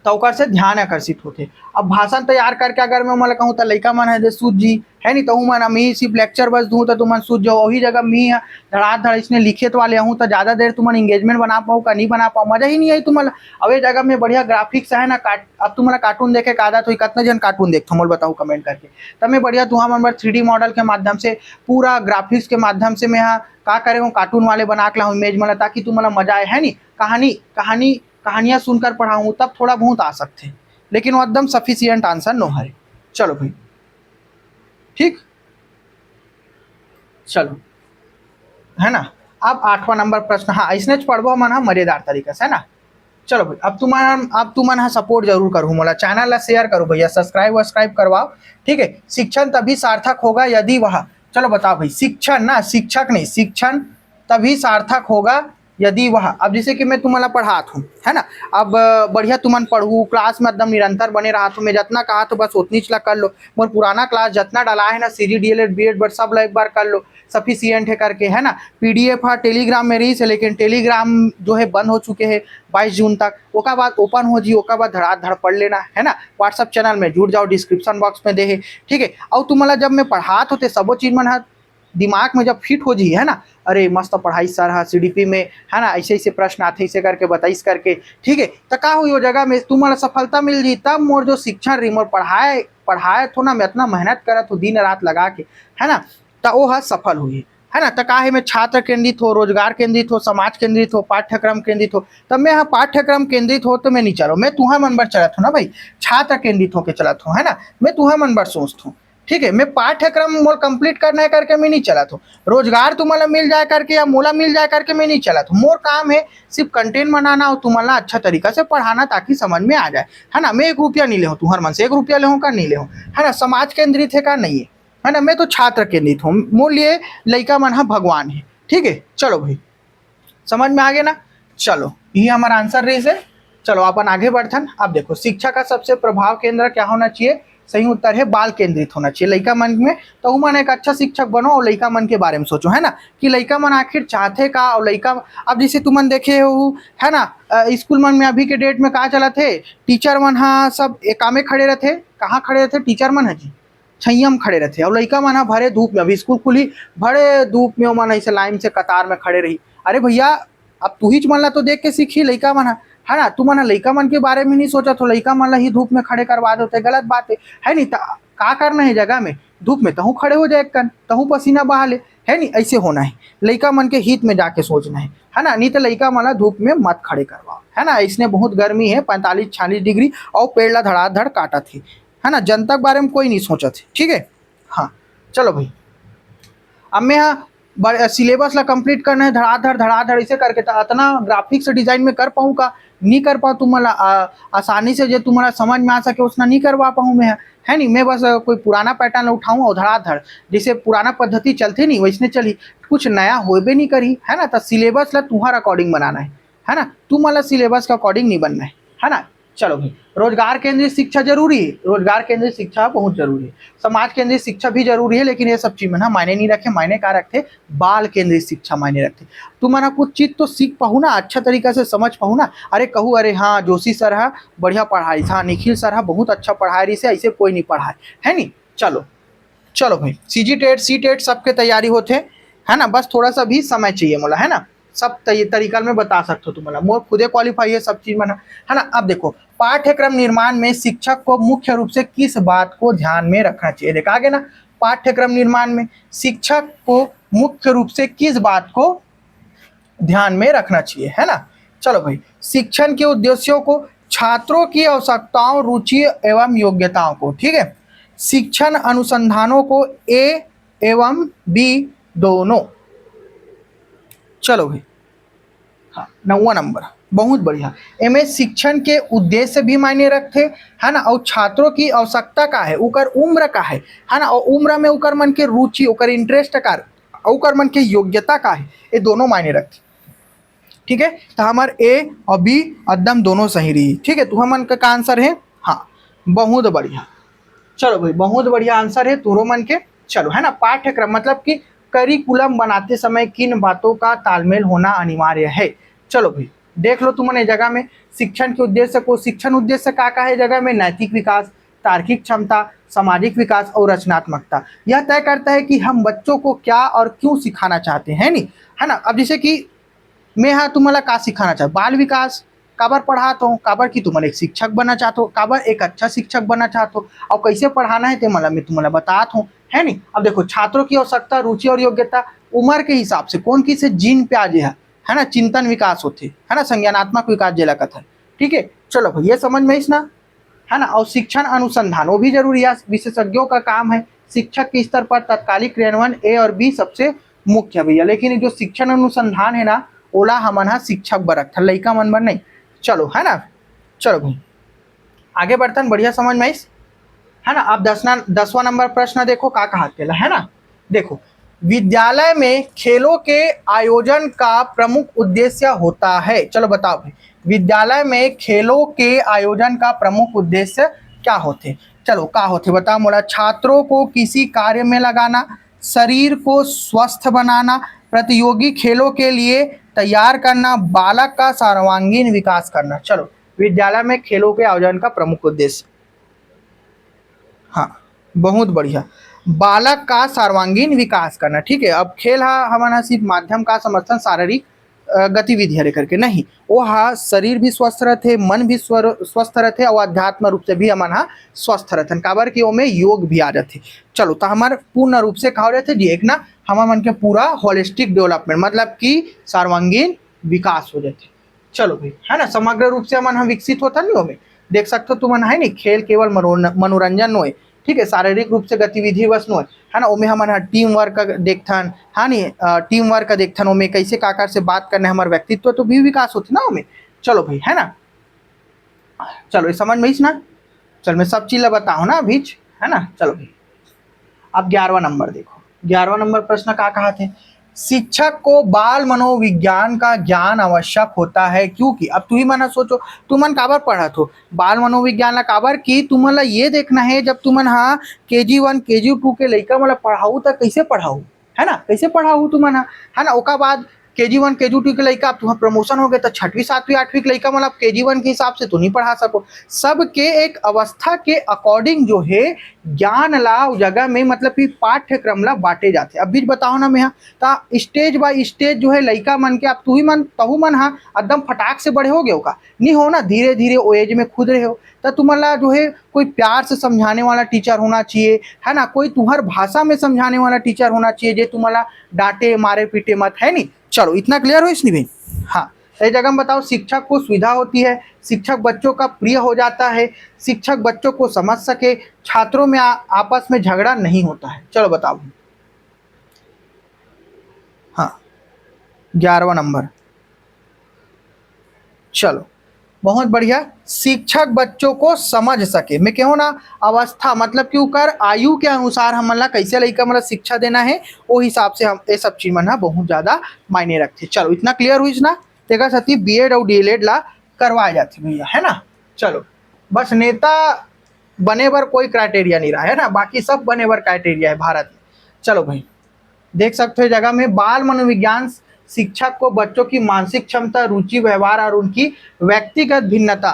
तो ओकर से ध्यान आकर्षित होते। अब भाषण तैयार करके अगर मैं मोला कहूँ तो लइका मन है दे सूझ जी है नहीं, तो मन मी सिर्फ लेक्चर बस दूँ तो तुमन सूझ जाओ, वही जगह मी धड़ाधड़ इसने लिखित वाले हूँ तो ज़्यादा देर तुमन इंगेजमेंट बना पाओ का नहीं बना पाओ, मजा ही नहीं आई तुम्हारा। अब ये जगह में बढ़िया ग्राफिक्स है ना, अब तुम्हारा कार्टून देखे का आदत हुई, कितना जन कार्टून देखते मोल बताओ कमेंट करके। तब मैं बढ़िया तुहा मन 3D मॉडल के माध्यम से पूरा ग्राफिक्स के माध्यम से मैं यहाँ का करे हूँ कार्टून वाले बना के लाऊँ इमेज मला, ताकि तुम्हारा मजा आए है नहीं। कहानी कहानी कहानियाँ सुनकर पढ़ाऊँ तब थोड़ा बहुत आ सकते, लेकिन वो एकदम सफिशियंट आंसर नो है। चलो भाई ठीक, चलो है ना। अब 8वां नंबर प्रश्न, हाँ इसने पढ़बो मन मजेदार तरीके से है ना। चलो भाई अब तुमन हाँ सपोर्ट जरूर करूँ, मोला चैनल ला शेयर करो भैया, सब्सक्राइब करवाओ, ठीक है। शिक्षण तभी सार्थक होगा यदि वह, चलो बताओ भाई, शिक्षण ना शिक्षक नहीं, शिक्षण तभी सार्थक होगा यदि वह, अब जैसे कि मैं तुम्हारा पढ़ात हूँ है ना, अब बढ़िया तुमन पढ़ू क्लास में एकदम निरंतर बने रहा तो मैं जितना कहा तो बस उतनी चला कर लो, मोर पुराना क्लास जितना डाला है ना CG DLED BEd बट सब एक बार कर लो, सफिशियंट है करके है ना। PDF हाँ टेलीग्राम में रही है, लेकिन टेलीग्राम जो है बंद हो चुके हैं 22 जून तक, ओका बाद ओपन हो जी, ओका बाद धड़ाधड़ पढ़ लेना है ना। व्हाट्सअप चैनल में जुड़ जाओ, डिस्क्रिप्शन बॉक्स में दे है, ठीक है। और तुम्हारा जब मैं पढ़ात होते सबो चीज मन दिमाग में जब फिट हो जी है ना, अरे मस्त पढ़ाई सर हाँ CDP में है ना, ऐसे ऐसे प्रश्न आते ऐसे करके बताइस करके, ठीक है। तो का हुई वो जगह में तुम्हारा सफलता मिल जी, तब मोर जो शिक्षण रही मोर पढ़ाए थो ना, मैं इतना मेहनत करत हो दिन रात लगा के है ना, तो वो सफल हुई है ना। तो का है मैं छात्र केंद्रित हो, रोजगार केंद्रित हो, समाज केंद्रित हो, पाठ्यक्रम केंद्रित हो, तब मैं हाँ पाठ्यक्रम केंद्रित हो तो मैं नहीं चलो, मैं तुहा मन बर चलत हूँ ना भाई, छात्र केंद्रित होकर चलत हूँ है ना, मैं तुहा मन बर सोचत हूँ, ठीक है। मैं पाठ्यक्रम मोल कंप्लीट करना है करके मैं नहीं चला था, रोजगार तुम्हारा मिल जाए करके या मोला मिल जाए करके मैं नहीं चला था। मोर काम है सिर्फ कंटेंट बनाना और तुम्हारा अच्छा तरीका से पढ़ाना ताकि समझ में आ जाए है ना। मैं 1 रुपया नहीं ले तुम्हारे मन से 1 रुपया ले का नहीं ले है ना। समाज केंद्रित है का नहीं है ना, मैं तो छात्र केंद्रित हूँ, मोर लिए लइका मन भगवान है, ठीक है। चलो भाई समझ में आ गया ना। चलो ये हमारा आंसर रही है। चलो अपन आगे बढ़थन। अब देखो शिक्षा का सबसे प्रभाव केंद्र क्या होना चाहिए, सही उत्तर है बाल केंद्रित होना चाहिए लइका मन में। तो मन एक अच्छा शिक्षक बनो और लइका मन के बारे में सोचो है ना, कि लइका मन आखिर चाहते का। और लइका अब जैसे तुमन देखे हो है ना, स्कूल मन में अभी के डेट में कहा चला थे, टीचर मन हाँ सब एकामे खड़े रहते, कहाँ खड़े रहते टीचर मन है जी, छैयम खड़े रहते। और लइका मन हाँ भरे धूप में, अभी स्कूल खुली भरे धूप में मन ऐसे लाइन से कतार में खड़े रही। अरे भैया अब तू ही मन ला तो देख के सीखी लइका मन है ना, तू मन लइका मन के बारे में नहीं सोचा तो लइका मन ला ही धूप में खड़े करवा देते, गलत बात है नहीं। का करना है जगह में धूप में तहू खड़े हो जाए कन, तहू पसीना बहा ले है नहीं, ऐसे होना है, लइका मन के हित में जाके सोचना है ना। नहीं तो लइका मन ला धूप में मत खड़े करवाओ है ना। इसने बहुत गर्मी है 45-46 डिग्री और पेड़ ला धड़ाधड़ काटा थी है ना, जनता के बारे में कोई नहीं सोचा थे, ठीक है। हाँ चलो भाई अब मैं यहाँ सिलेबस ला कंप्लीट करना है धड़ाधड़ ऐसे करके, तो इतना ग्राफिक्स डिजाइन में कर पाऊँ का नहीं कर पाऊँ, तुम्हारा आसानी से जो तुम्हारा समझ में आ सके उतना नहीं करवा पाऊँ मैं है नहीं। मैं बस कोई पुराना पैटर्न उठाऊँ और धड़ाधड़ जैसे पुराना पद्धति चलती नहीं वैसने चली, कुछ नया होबे नहीं करी है ना। तो सिलेबस ला तुम्हारा अकॉर्डिंग बनाना है ना, तुम्हारा सिलेबस का अकॉर्डिंग नहीं बनना है ना। चलो भाई रोजगार केंद्रित शिक्षा जरूरी है, रोजगार केंद्रित शिक्षा बहुत जरूरी है, समाज केंद्रित शिक्षा भी जरूरी है, लेकिन ये सब चीज में ना मायने नहीं रखे, मायने क्या रखते, बाल केंद्रित शिक्षा मायने रखते। तुम्हारा कुछ चीज तो सीख पाऊँ ना, अच्छा तरीका से समझ पाऊँ ना। अरे कहूँ अरे हाँ जोशी सर है बढ़िया पढ़ाई, हाँ निखिल सर है बहुत अच्छा पढ़ाई रही से, ऐसे कोई नहीं पढ़ाए है नहीं। चलो चलो भाई CG टेट सी टेट सबके तैयारी होते है ना, बस थोड़ा सा भी समय चाहिए मोला है ना। सब तरीका में बता सकते हो तुम्हारा, मोर खुदे क्वालिफाई है सब चीज में है ना। अब देखो पाठ्यक्रम निर्माण में शिक्षक को मुख्य रूप से किस बात को ध्यान में रखना चाहिए, देखा आगे ना। पाठ्यक्रम निर्माण में शिक्षक को मुख्य रूप से किस बात को ध्यान में रखना चाहिए है ना। चलो भाई शिक्षण के उद्देश्यों को, छात्रों की आवश्यकताओं रुचि एवं योग्यताओं को, ठीक है। शिक्षण अनुसंधानों को A एवं B दोनों। चलो भाई हाँ 9वां नंबर बहुत बढ़िया, एमे शिक्षण के उद्देश्य भी मायने रखते है ना, और छात्रों की आवश्यकता का है, उकर उम्र का है ना, और उम्र में उकर मन के रुचि उकर इंटरेस्ट का, उकर मन के योग्यता का है, ये दोनों मायने रखते, ठीक है। तो हमारे A और B एकदम दोनों सही रही, ठीक है। तुम्हारा मन का आंसर है हाँ बहुत बढ़िया। चलो भाई बहुत बढ़िया आंसर है तुरो मन के। चलो है ना, पाठ्यक्रम मतलब कि करिकुलम बनाते समय किन बातों का तालमेल होना अनिवार्य है। चलो भाई देख लो तुमने जगह में शिक्षण के उद्देश्य को, शिक्षण उद्देश्य का है जगह में नैतिक विकास, तार्किक क्षमता, सामाजिक विकास और रचनात्मकता। यह तय करता है कि हम बच्चों को क्या और क्यों सिखाना चाहते हैं, नहीं है ना। अब जैसे कि मैं हाँ तुम्हाला का सिखाना चाहता बाल विकास काबर पढ़ाता हूँ, काबर की तुम्हाला एक शिक्षक बनना चाहता हो, काबर एक अच्छा शिक्षक बनना चाहता हो और कैसे पढ़ाना है ते मला मैं तुम्हाला बताता हूँ, है नहीं। अब देखो छात्रों की आवश्यकता, रुचि और योग्यता उम्र के हिसाब से कौन की से जीन पे आज है ना, चिंतन विकास होते है ना, संज्ञानात्मक विकास जेला कथा। ठीक है, चलो भाई ये समझ में इसना, है ना। और शिक्षण अनुसंधान वो भी जरूरी है, विशेषज्ञों का काम है शिक्षक के स्तर पर तत्कालिक क्रियान्वयन ए और बी सबसे मुख्य भैया, लेकिन जो शिक्षण अनुसंधान है ना ओला हमन हा शिक्षक बरक था, लइका मन बर नहीं। चलो है ना, चलो भाई आगे बढ़तन, बढ़िया समझ में इस, है ना। अब 10वां नंबर प्रश्न देखो का कहा केला, है ना। देखो विद्यालय में खेलों के आयोजन का प्रमुख उद्देश्य होता है, चलो बताओ भाई विद्यालय में खेलों के आयोजन का प्रमुख उद्देश्य क्या होते, चलो का होते बताओ मोला। छात्रों को किसी कार्य में लगाना, शरीर को स्वस्थ बनाना, प्रतियोगी खेलों के लिए तैयार करना, बालक का सर्वांगीण विकास करना। चलो विद्यालय में खेलों के आयोजन का प्रमुख उद्देश्य, हाँ बहुत बढ़िया, बालक का सर्वांगीण विकास करना। ठीक है, अब खेल हा हमारा सिर्फ माध्यम का समर्थन शारीरिक गतिविधि हरे करके नहीं, वो हा शरीर भी स्वस्थ रहते, मन भी स्वस्थ रहते और अध्यात्म रूप से भी हमन हा स्वस्थ रहते, काबर की ओमे योग भी आ जाते। चलो तो हमारे पूर्ण रूप से कहा जाते जी एक ना हमार मन के पूरा होलिस्टिक डेवलपमेंट मतलब कि सर्वांगीण विकास हो जाते। चलो भाई है ना, समग्र रूप से हमन हा विकसित होता नहीं ओमे, देख सकते हो तुमन है नहीं, खेल केवल मनोरंजन नो है, ठीक है, शारीरिक रूप से गतिविधि बस नो है ना। ओमे हमन टीम वर्क का देखथन, हाँ नहीं टीम वर्क का देखथन, ओमे कैसे काकर से बात करने हमारे व्यक्तित्व तो भी विकास होते ना ओमे। चलो भाई है ना, चलो ये समझ में इस ना, चल मैं सब चीज बताऊँ ना अभी, है ना। चलो भाई अब 11वां नंबर देखो, 11वां नंबर प्रश्न का कहा थे, शिक्षक को बाल मनोविज्ञान का ज्ञान आवश्यक होता है क्योंकि, अब तू ही मना सोचो तुमन काबर पढ़ा हो बाल मनोविज्ञान ला, काबर की तुमन ला ये देखना है जब तुमन हाँ KG1 KG2 के लइका मला पढ़ाऊ तो कैसे पढ़ाऊ, है ना, कैसे पढ़ाऊ तुमन हा, है ना। ओका बाद KG1 KG2 के लइका अब तुम्हारा प्रमोशन हो गया तो 6वीं 7वीं 8वीं के लइका मतलब KG1 के हिसाब से तो नहीं पढ़ा सको, सबके एक अवस्था के अकॉर्डिंग जो है ज्ञान ला जगह में मतलब कि पाठ्यक्रम ला बांटे जाते। अब बीच बताओ ना मैं यहाँ ता स्टेज बाय स्टेज जो है लइका मन के, अब तू ही मन तहु मन हाँ एकदम फटाक से बड़े हो गए का नहीं हो ना, धीरे धीरे ओ एज में खुद रहे हो तो तुम्हारा जो है कोई प्यार से समझाने वाला टीचर होना चाहिए, है ना, कोई तुम्हार भाषा में समझाने वाला टीचर होना चाहिए जो तुम्हारा डांटे मारे पीटे मत, है नहीं। चलो इतना क्लियर हो इसलिए भाई, हाँ सही जगह में बताओ। शिक्षक को सुविधा होती है, शिक्षक बच्चों का प्रिय हो जाता है, शिक्षक बच्चों को समझ सके, छात्रों में आपस में झगड़ा नहीं होता है। चलो बताओ, हाँ 11वां नंबर, चलो बहुत बढ़िया, शिक्षक बच्चों को समझ सके, मैं कहूँ ना अवस्था मतलब कि उकर आयु के अनुसार हमन ला कैसे लइका मतलब शिक्षा देना है वो हिसाब से हम ये सब चीज मन हा बहुत ज्यादा मायने रखते। चलो इतना क्लियर हुई ना, तेरा साथी BEd और DLED ला करवाए जाते भैया, है ना। चलो बस नेता बने बर कोई क्राइटेरिया नहीं रहा है ना, बाकी सब बने बर क्राइटेरिया है भारत में। चलो भाई देख सकते हो जगह में बाल मनोविज्ञान शिक्षक को बच्चों की मानसिक क्षमता, रुचि, व्यवहार और उनकी व्यक्तिगत भिन्नता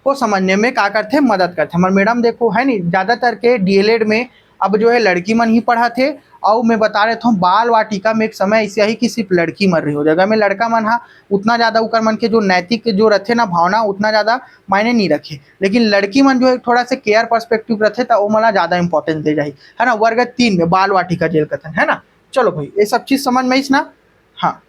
को समझने में क्या करते हैं, मदद करते हैं। हमारे मैडम देखो है नहीं ज़्यादातर के DLED में अब जो है लड़की मन ही पढ़ा थे, और मैं बता रहा था बाल वाटिका में एक समय ऐसे ही कि सिर्फ लड़की मर रही हो, जगह में लड़का मन हाँ उतना ज़्यादा उकर मन के जो नैतिक जो रखे ना भावना उतना ज़्यादा मायने नहीं रखे, लेकिन लड़की मन जो है थोड़ा से केयर पर्सपेक्टिव रखे तो वो मला ज़्यादा इंपॉर्टेंस दे जाए, है ना। वर्ग 3 में बाल वाटिका जेल कथन, है ना। चलो भाई ये सब चीज़ समझ में इस ना, हाँ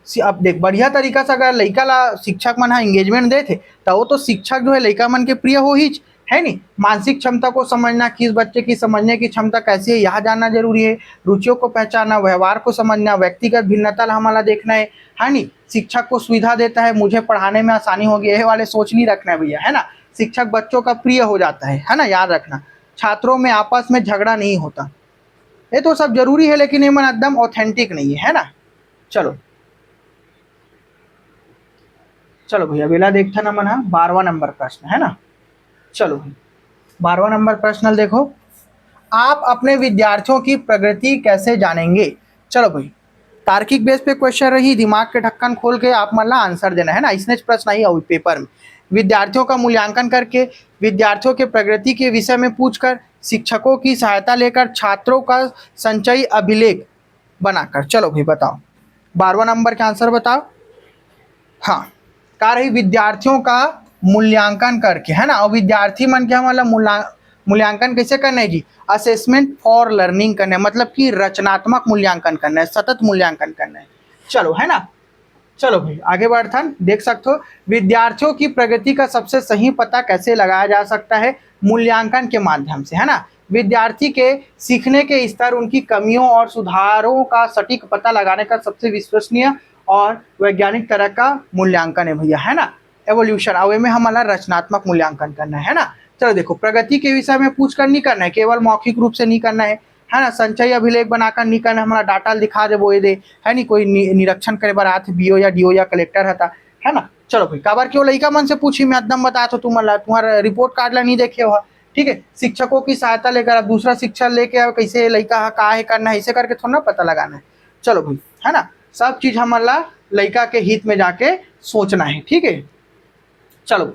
अब देख बढ़िया तरीका से अगर लइका ला शिक्षक मन एंगेजमेंट दे थे तो वो तो शिक्षक जो है लइका मन के प्रिय हो ही, है नहीं। मानसिक क्षमता को समझना, किस बच्चे की समझने की क्षमता कैसी है यह जानना जरूरी है, रुचियों को पहचानना, व्यवहार को समझना, व्यक्तिगत भिन्नता हमारा देखना है नहीं। शिक्षक को सुविधा देता है, मुझे पढ़ाने में आसानी होगी, ये वाले सोच नहीं रखना है भैया, है ना। शिक्षक बच्चों का प्रिय हो जाता है ना, याद रखना। छात्रों में आपस में झगड़ा नहीं होता, ये तो सब जरूरी है लेकिन ये मन एकदम ऑथेंटिक नहीं है ना। चलो चलो भैया बेला देखता ना मन 12वां नंबर प्रश्न, है ना। चलो 12वां नंबर प्रश्न देखो, आप अपने विद्यार्थियों की प्रगति कैसे जानेंगे। चलो भाई तार्किक बेस पे क्वेश्चन रही, दिमाग के ढक्कन खोल के आप मतलब आंसर देना है ना, इसने प्रश्न नहीं हुई पेपर में। विद्यार्थियों का मूल्यांकन करके, विद्यार्थियों के प्रगति के विषय में पूछकर, शिक्षकों की सहायता लेकर, छात्रों का संचयी अभिलेख बनाकर। चलो भाई बताओ 12वां नंबर का आंसर बताओ। हाँ, कह रही विद्यार्थियों का मूल्यांकन करके, है ना। और विद्यार्थी मन के मतलब मूल्यांकन कैसे करना है जी? असेसमेंट फॉर लर्निंग करना है, मतलब कि रचनात्मक मूल्यांकन करना है, सतत मूल्यांकन करना है। चलो, है ना। चलो भाई आगे बढ़ता है। देख सकते हो विद्यार्थियों की प्रगति का सबसे सही पता कैसे लगाया जा सकता है? मूल्यांकन के माध्यम से, है ना। विद्यार्थी के सीखने के स्तर, उनकी कमियों और सुधारों का सटीक पता लगाने का सबसे विश्वसनीय और वैज्ञानिक तरह का मूल्यांकन है भैया, है ना। एवोल्यूशन, अब में हमारा रचनात्मक मूल्यांकन करना है ना। चलो देखो, प्रगति के विषय में पूछ कर नहीं करना है, केवल मौखिक रूप से नहीं करना है ना। संचय अभिलेख बनाकर नहीं करना, हमारा डाटा दिखा दे बोए दे, है नहीं। कोई निरीक्षण करे बार आते बीओ या डीओ या कलेक्टर हता, है ना। चलो भाई काबर क्यों लड़का मन से पूछी, मैं एकदम बता तो तुम्हारा रिपोर्ट कार्ड ला नहीं देखे हो, ठीक है। शिक्षकों की सहायता लेकर, अब दूसरा शिक्षा लेके अब कैसे लड़का का है करना है, ऐसे करके थोड़ा ना पता लगाना है। चलो भाई, है ना। सब चीज हमारा लड़का के हित में जाके सोचना है, ठीक है। चलो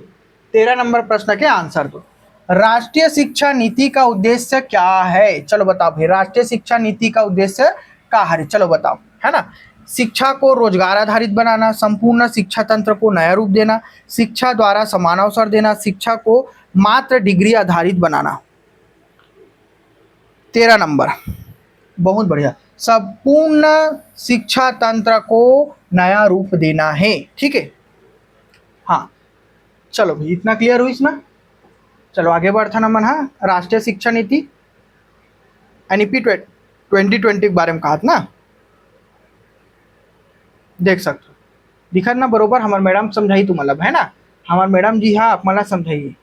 13 नंबर प्रश्न के आंसर दो। राष्ट्रीय शिक्षा नीति का उद्देश्य क्या है? चलो बताओ भाई, राष्ट्रीय शिक्षा नीति का उद्देश्य क्या है? चलो बताओ, है ना। शिक्षा को रोजगार आधारित बनाना, संपूर्ण शिक्षा तंत्र को नया रूप देना, शिक्षा द्वारा समान अवसर देना, शिक्षा को मात्र डिग्री आधारित बनाना। 13 नंबर, बहुत बढ़िया। संपूर्ण शिक्षा तंत्र को नया रूप देना है, ठीक है। हाँ, चलो भाई इतना क्लियर हुई इसमें। चलो आगे बढ़ता नंबर। हाँ, राष्ट्रीय शिक्षा नीति एनईपी 2020 के बारे में कहा था ना, देख सकते हो। दिखा ना बरोबर, हमारे मैडम समझाई तू मतलब, है ना। हमारे मैडम जी हाँ आप मला समझाइए।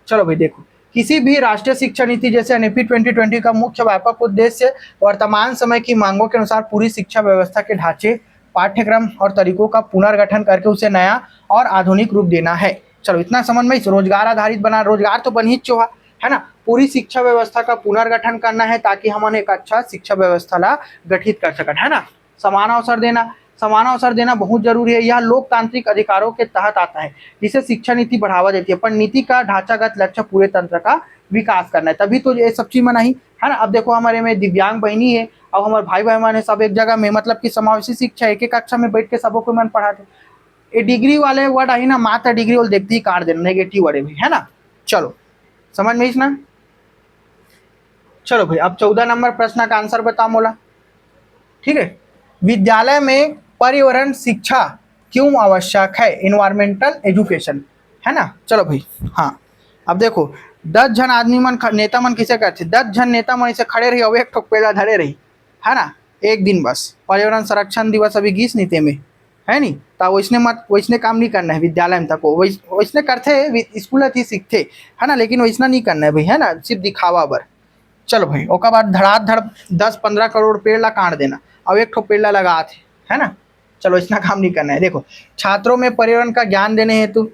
चलो भाई देखो, किसी भी राष्ट्रीय शिक्षा नीति जैसे एनईपी 2020 का मुख्य व्यापक उद्देश्य वर्तमान समय की मांगों के अनुसार पूरी शिक्षा व्यवस्था के ढांचे, पाठ्यक्रम और तरीकों का पुनर्गठन करके उसे नया और आधुनिक रूप देना है। चलो इतना समझ में। रोजगार आधारित बना, रोजगार तो बन ही चुका, है ना। पूरी शिक्षा व्यवस्था का पुनर्गठन करना है ताकि हम एक अच्छा शिक्षा व्यवस्था ला गठित कर सकते, है ना। समान अवसर देना, समान अवसर देना बहुत जरूरी है। यह लोकतांत्रिक अधिकारों के तहत आता है जिसे शिक्षा नीति बढ़ावा देती है। पर नीति का ढांचागत लक्ष्य पूरे तंत्र का विकास करना है, तभी तो ये सब चीज मनाही, है ना। अब देखो हमारे में दिव्यांग बहनी है, अब हमारे भाई बहन है, सब एक जगह में, मतलब कि समावेशी शिक्षा, एक एक कक्षा में बैठ के सबों को मन पढ़ाते। ये डिग्री वाले वर्ड आई ना, मात्र डिग्री वाले देखते ही काट देना, नेगेटिव वर्ड भी, है ना। चलो समझ में ना। चलो भाई अब 14 नंबर प्रश्न का आंसर बताओ मोला, ठीक है। विद्यालय में पर्यावरण शिक्षा क्यों आवश्यक है? इन्वायरमेंटल एजुकेशन, है ना। चलो भाई, हाँ अब देखो 10 जन आदमी मन, नेता मन किसे करते, 10 जन नेता मन इसे खड़े रही और एक ठोक पेड़ा धरे रही, है ना। एक दिन बस पर्यावरण संरक्षण दिवस अभी 20 नीति में, है नी। तो वैसने मत, वैसने काम नहीं करना है विद्यालय में, तक वैसने करते स्कूल ही सीखते, है ना, लेकिन वैसना नहीं करना है भाई, है ना, सिर्फ दिखावा बर। चलो भाई ओकर बाद धड़ाधड़ 10-15 करोड़ पेड़ ला काट देना, अब एक ठो पेड़ ला लगा थे, है ना। चलो इतना काम नहीं करना है। देखो छात्रों में पर्यावरण का ज्ञान देने हेतु,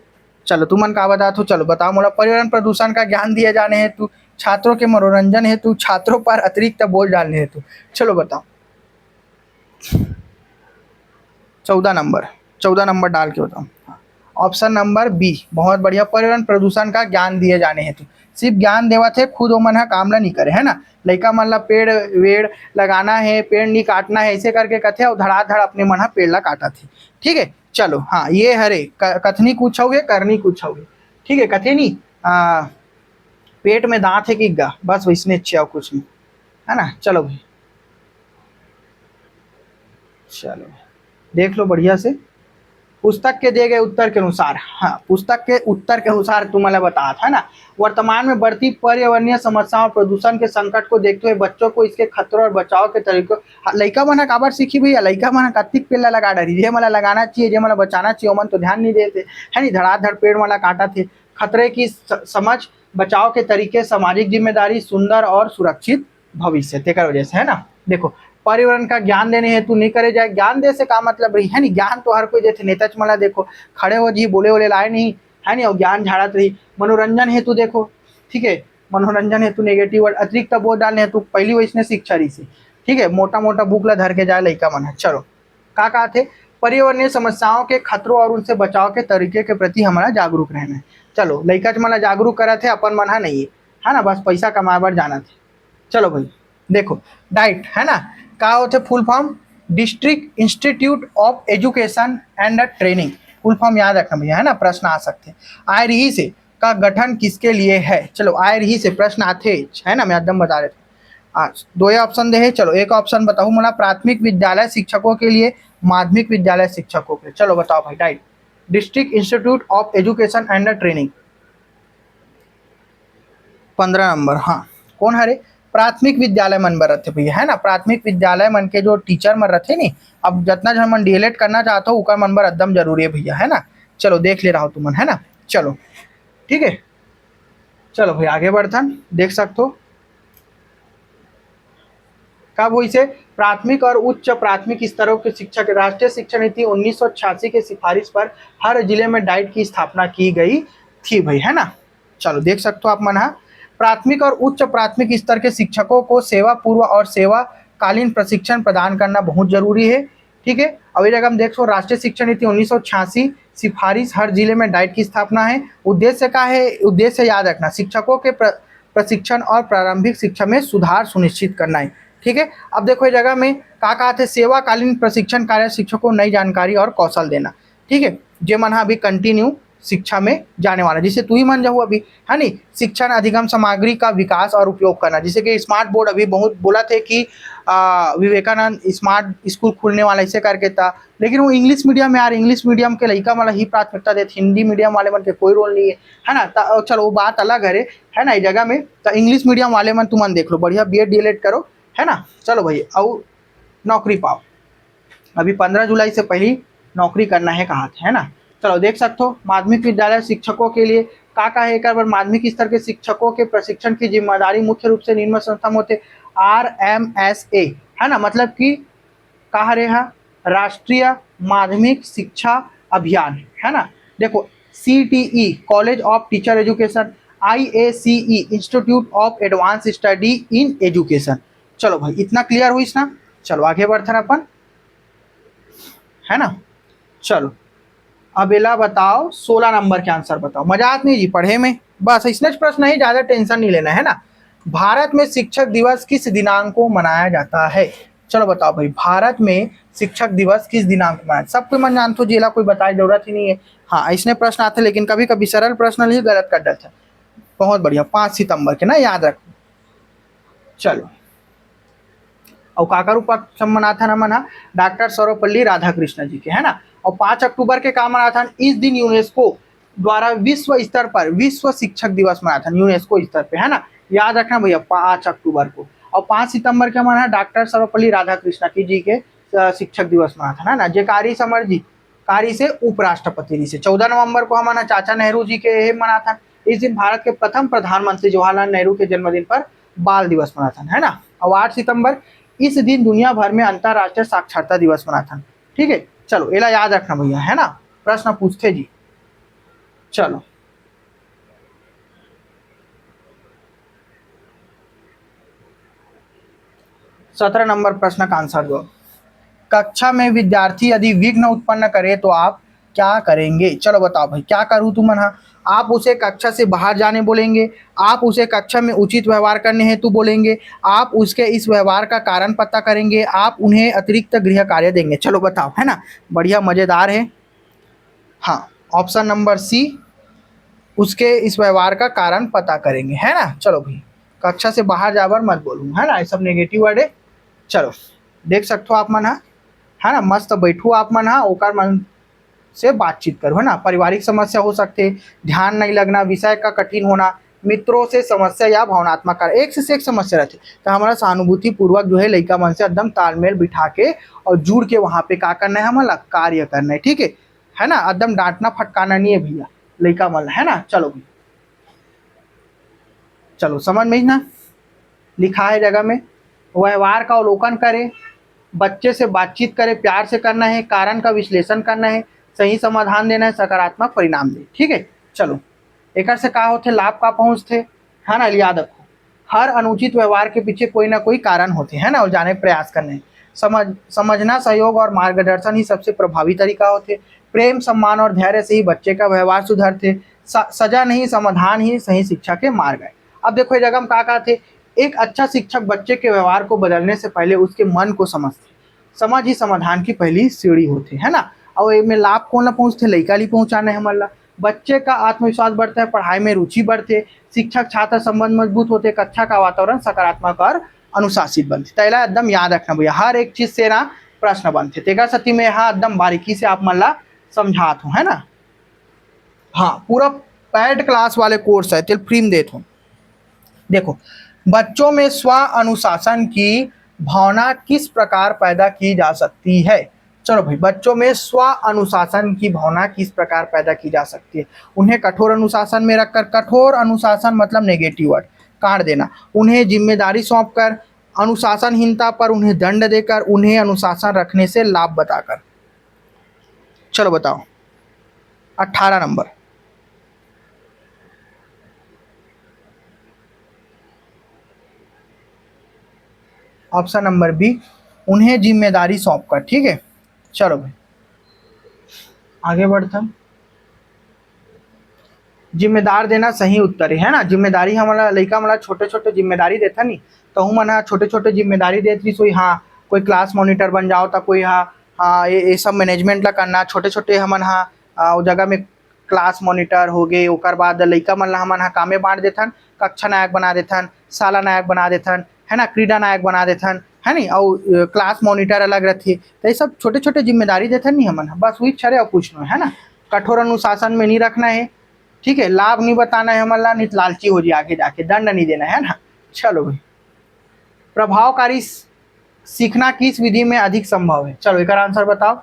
चलो तुमन का बता तो, चलो बताओ मोला। पर्यावरण प्रदूषण का ज्ञान दिए जाने हेतु, छात्रों के मनोरंजन हेतु, छात्रों पर अतिरिक्त बोझ डालने हेतु। चलो बताओ 14 नंबर, 14 नंबर डाल के बताओ। ऑप्शन नंबर बी, बहुत बढ़िया। पर्यावरण प्रदूषण का ज्ञान दिए जाने हेतु, सिर्फ ज्ञान देवा थे, खुद वो मन काम ला नहीं करे, है ना। लड़का मन ला पेड़ वेड़ लगाना है, पेड़ नहीं काटना है, ऐसे करके कथे और धड़ाधड़ अपने मन पेड़ ला काटा थे, ठीक है। चलो हाँ, ये हरे कथनी कुछ हो करनी कुछ हो, ठीक है। कथे नहीं पेट में दांत है कि गा, बस वैसने अच्छे कुछ नहीं, है ना। चलो भाई, चलो देख लो बढ़िया से। पुस्तक के दिए गए उत्तर के अनुसार, हाँ पुस्तक के उत्तर के अनुसार तुम्हें बताया था ना, वर्तमान में बढ़ती पर्यावरणीय समस्याओं और प्रदूषण के संकट को देखते हुए बच्चों को इसके खतरों और बचाव के तरीकों, लड़का मन काबर सीखी भैया, लड़का मन कतिक पेड़ लगा डरी, जे मला लगाना चाहिए, जे मला बचाना चाहिए, मन तो ध्यान नहीं देते, है नहीं। धड़ाधड़ पेड़ मला काटा थे। खतरे की समझ, बचाव के तरीके, सामाजिक जिम्मेदारी, सुंदर और सुरक्षित भविष्य, तेकर वजह से, है ना। देखो पर्यावरण का ज्ञान देने हेतु नहीं करे जाए, ज्ञान दे से का मतलब रही, है नहीं। ज्ञान तो हर कोई देते, नेता मला देखो खड़े हो जी, बोले बोले लाए नहीं, है नहीं, और ज्ञान झाड़त रही। मनोरंजन हेतु देखो, ठीक है, मनोरंजन हेतु नेगेटिव वर्ड, अतिरिक्त बोझ डालने हेतु पहली वैसने शिक्षा रही से, ठीक है। मोटा मोटा बुक ला धर के जाए लड़का मन है। चलो का थे पर्यावरणीय समस्याओं के खतरों और उनसे बचाव के तरीके के प्रति हमारा जागरूक रहना है। चलो लइका मन जागरूक करा थे अपन मन नहीं है ना, बस पैसा कमाए बर जाना थे। चलो भाई देखो डाइट है ना, का होते full form district institute of education and training, full form याद रखना भैया है ना, प्रश्न आ सकते हैं। आय रही से का गठन किसके लिए है, चलो आय रही से प्रश्न आते है ना, मैं एकदम बता रहे थे। आज दो ही ऑप्शन दे है, चलो एक ऑप्शन बताओ मला प्राथमिक विद्यालय शिक्षकों के लिए, माध्यमिक विद्यालय शिक्षकों के लिए। चलो बताओ भाई diet district institute of education and training 15 number. हाँ कौन हरे प्राथमिक विद्यालय मन बर रथे भैया है ना, प्राथमिक विद्यालय मन के जो टीचर मन रथे नी, अब जितना जन मन डीएलएड करना चाहते हो उकर मन बर एकदम जरूरी है भैया है ना। चलो देख ले रहा हो तुमन है ना, चलो ठीक है। चलो भाई आगे बढ़थन, देख सकते हो कब हुई से प्राथमिक और उच्च प्राथमिक स्तरों के शिक्षा के राष्ट्रीय शिक्षा नीति 1986 के सिफारिश पर हर जिले में डाइट की स्थापना की गई थी भाई है ना। चलो देख सकते हो आप मन, प्राथमिक और उच्च प्राथमिक स्तर के शिक्षकों को सेवा पूर्व और सेवाकालीन प्रशिक्षण प्रदान करना बहुत जरूरी है। ठीक है, अभी जगह हम देखो राष्ट्रीय शिक्षा नीति 1986 सिफारिश हर जिले में डाइट की स्थापना है। उद्देश्य का है, उद्देश्य याद रखना शिक्षकों के प्रशिक्षण और प्रारंभिक शिक्षा में सुधार सुनिश्चित करना है। ठीक है, अब देखो इस जगह में का थे सेवाकालीन प्रशिक्षण कार्य शिक्षकों को नई जानकारी और कौशल देना। ठीक है, जे मन अभी कंटिन्यू शिक्षा में जाने वाला, जिसे तू ही मन जाऊ अभी है नी, शिक्षण अधिगम सामग्री का विकास और उपयोग करना, जैसे कि स्मार्ट बोर्ड अभी बहुत बोला थे कि विवेकानंद स्मार्ट स्कूल खुलने वाला ऐसे करके था, लेकिन वो इंग्लिश मीडियम में यार, इंग्लिश मीडियम के लड़का वाला ही प्राथमिकता देते, हिंदी मीडियम वाले मन के कोई रोल नहीं है ना। चलो वो बात अलग है ना, इस जगह में तो इंग्लिश मीडियम वाले मन तुम देख लो बढ़िया बीएड डीएलएड करो है ना। चलो भाई और नौकरी पाओ, अभी 15 जुलाई से पहले नौकरी करना है कहा है ना। चलो देख सकते हो माध्यमिक विद्यालय शिक्षकों के लिए का है, एक बार माध्यमिक स्तर के शिक्षकों के प्रशिक्षण की जिम्मेदारी मुख्य रूप से निम्न संस्था में होते RMSA है ना, मतलब कि कहा रहे हैं राष्ट्रीय माध्यमिक शिक्षा अभियान है ना। देखो CTE college of teacher education, IACE institute of advance study in education. चलो भाई इतना क्लियर हुई ना, चलो आगे बढ़ते अपन है ना। चलो अब इला बताओ 16 नंबर के आंसर बताओ, मजाक नहीं जी पढ़े में, बस इसने प्रश्न नहीं, ज्यादा टेंशन नहीं लेना है ना। भारत में शिक्षक दिवस किस दिनांक को मनाया जाता है, चलो बताओ भाई भारत में शिक्षक दिवस किस दिनांक को मनाया, सबको मन जानते हो जिला कोई बताए जरूरत ही नहीं है। हाँ इसने प्रश्न आते लेकिन कभी कभी सरल प्रश्न ही गलत कर देते हैं। बहुत बढ़िया 5 सितंबर के ना, याद रखो। चलो और काका रूप मनाथा ना मना डॉक्टर सर्वपल्ली राधाकृष्ण जी के है ना। और 5 अक्टूबर के का मनाथन, इस दिन यूनेस्को द्वारा विश्व स्तर पर विश्व शिक्षक दिवस मनाथन, यूनेस्को स्तर पे है ना, याद रखना भैया 5 अक्टूबर को। और 5 सितंबर के मना डॉक्टर सर्वपल्ली राधाकृष्ण की जी के शिक्षक दिवस मनाथन है ना। जे कारी समर जी कारी से उपराष्ट्रपति जी से। 14 नवंबर को हमारा चाचा नेहरू जी के मनाथन, इस दिन भारत के प्रथम प्रधानमंत्री जवाहरलाल नेहरू के जन्मदिन पर बाल दिवस मनाथन है ना। और 8 सितंबर इस दिन दुनिया भर में अंतरराष्ट्रीय साक्षरता दिवस मनाथन। ठीक है, चलो एला याद रखना भैया है ना, प्रश्न पूछते जी। चलो 17 नंबर प्रश्न का आंसर दो। कक्षा में विद्यार्थी यदि विघ्न उत्पन्न करे तो आप क्या करेंगे, चलो बताओ भाई क्या करूँ तुम मना। आप उसे कक्षा से बाहर जाने बोलेंगे, आप उसे कक्षा में उचित व्यवहार करने हेतु बोलेंगे, आप उसके इस व्यवहार का कारण पता करेंगे, आप उन्हें अतिरिक्त गृह कार्य देंगे। चलो बताओ है ना, बढ़िया मजेदार है। हाँ ऑप्शन नंबर सी, उसके इस व्यवहार का कारण पता करेंगे है ना। चलो भाई कक्षा से बाहर जाकर मत बोलूँ है ना, ये सब नेगेटिव वर्ड है। चलो देख सकते हो आप मन है ना, मस्त बैठू आप मन ओकर मन से बातचीत करो है ना। पारिवारिक समस्या हो सकते, ध्यान नहीं लगना, विषय का कठिन होना, मित्रों से समस्या या भावनात्मक कार्य, एक से एक समस्या रहती तो हमारा सहानुभूति पूर्वक जो है लड़का मन से एकदम तालमेल बिठा के और जुड़ के वहाँ पे क्या करना है, हमारा कार्य करना है। ठीक है ना, एकदम डांटना फटकाना नहीं है भैया लड़का मन है ना। चलो भाई चलो समझ में ही ना, लिखा है जगह में व्यवहार का अवलोकन करे, बच्चे से बातचीत करे, प्यार से करना है, कारण का विश्लेषण करना है, सही समाधान देना है, सकारात्मक परिणाम दे। ठीक है, चलो एक से का होते लाभ का पहुँचते है ना, याद रखो हर अनुचित व्यवहार के पीछे कोई ना कोई कारण होते है ना, और जाने प्रयास करने समझना, सहयोग और मार्गदर्शन ही सबसे प्रभावी तरीका होते। प्रेम, सम्मान और धैर्य से ही बच्चे का व्यवहार सुधरते। सजा नहीं, समाधान ही सही शिक्षा के मार्ग है। अब देखो ये जगह हम का थे, एक अच्छा शिक्षक बच्चे के व्यवहार को बदलने से पहले उसके मन को समझते। समझ ही समाधान की पहली सीढ़ी होती है ना। और इनमें लाभ कौन ला पहुँचते, लइका ली पहुँचाने हमारा। बच्चे का आत्मविश्वास बढ़ता है, पढ़ाई में रुचि बढ़ते, शिक्षक छात्र संबंध मजबूत होते, कक्षा का वातावरण सकारात्मक और अनुशासित बनते। पहला एकदम याद रखना भैया, हर एक चीज से ना प्रश्न बनते। तेगा सती में यहाँ एकदम बारीकी से आप मन ला समझात हूँ, है ना। हाँ, पूरा पैड क्लास वाले कोर्स है, तेल फ्री में देता हूँ। देखो, बच्चों में स्व अनुशासन की भावना किस प्रकार पैदा की जा सकती है। चलो भाई, बच्चों में स्व अनुशासन की भावना किस प्रकार पैदा की जा सकती है। उन्हें कठोर अनुशासन में रखकर, कठोर अनुशासन मतलब नेगेटिव वर्ड, काट देना। उन्हें जिम्मेदारी सौंपकर, अनुशासनहीनता पर उन्हें दंड देकर, उन्हें अनुशासन रखने से लाभ बताकर। चलो बताओ 18 नंबर। ऑप्शन नंबर बी, उन्हें जिम्मेदारी सौंपकर। ठीक है, चलो भाई आगे बढ़ता। जिम्मेदार देना सही उत्तर है ना। जिम्मेदारी हमारा लड़का हमारा छोटे छोटे जिम्मेदारी देता नहीं, तो हूँ मना छोटे छोटे जिम्मेदारी देती सोई। हाँ, कोई क्लास मॉनिटर बन जाओ, तो कोई हाँ हाँ ये सब मैनेजमेंट ला करना। छोटे छोटे हमन हाँ वो जगह में क्लास मॉनिटर हो गए, ओकर बाद लड़का मन ला हमन हाँ कामे बांट देथन, कक्षा नायक बना देथन, शाला नायक बना देथन, है ना, क्रीडा नायक बना देथन, है नहीं। और क्लास मॉनिटर अलग रहती, तो ये सब छोटे छोटे जिम्मेदारी देथन नहीं हमन, बस वही छरे और कुछ नहीं, है ना। कठोर अनुशासन में नहीं रखना है, ठीक है। लाभ नहीं बताना है हमारा, नहीं लालची हो जाए आगे जाके, दंड नहीं देना है ना। चलो भाई, प्रभावकारी सीखना किस विधि में अधिक संभव है। चलो एक आंसर बताओ,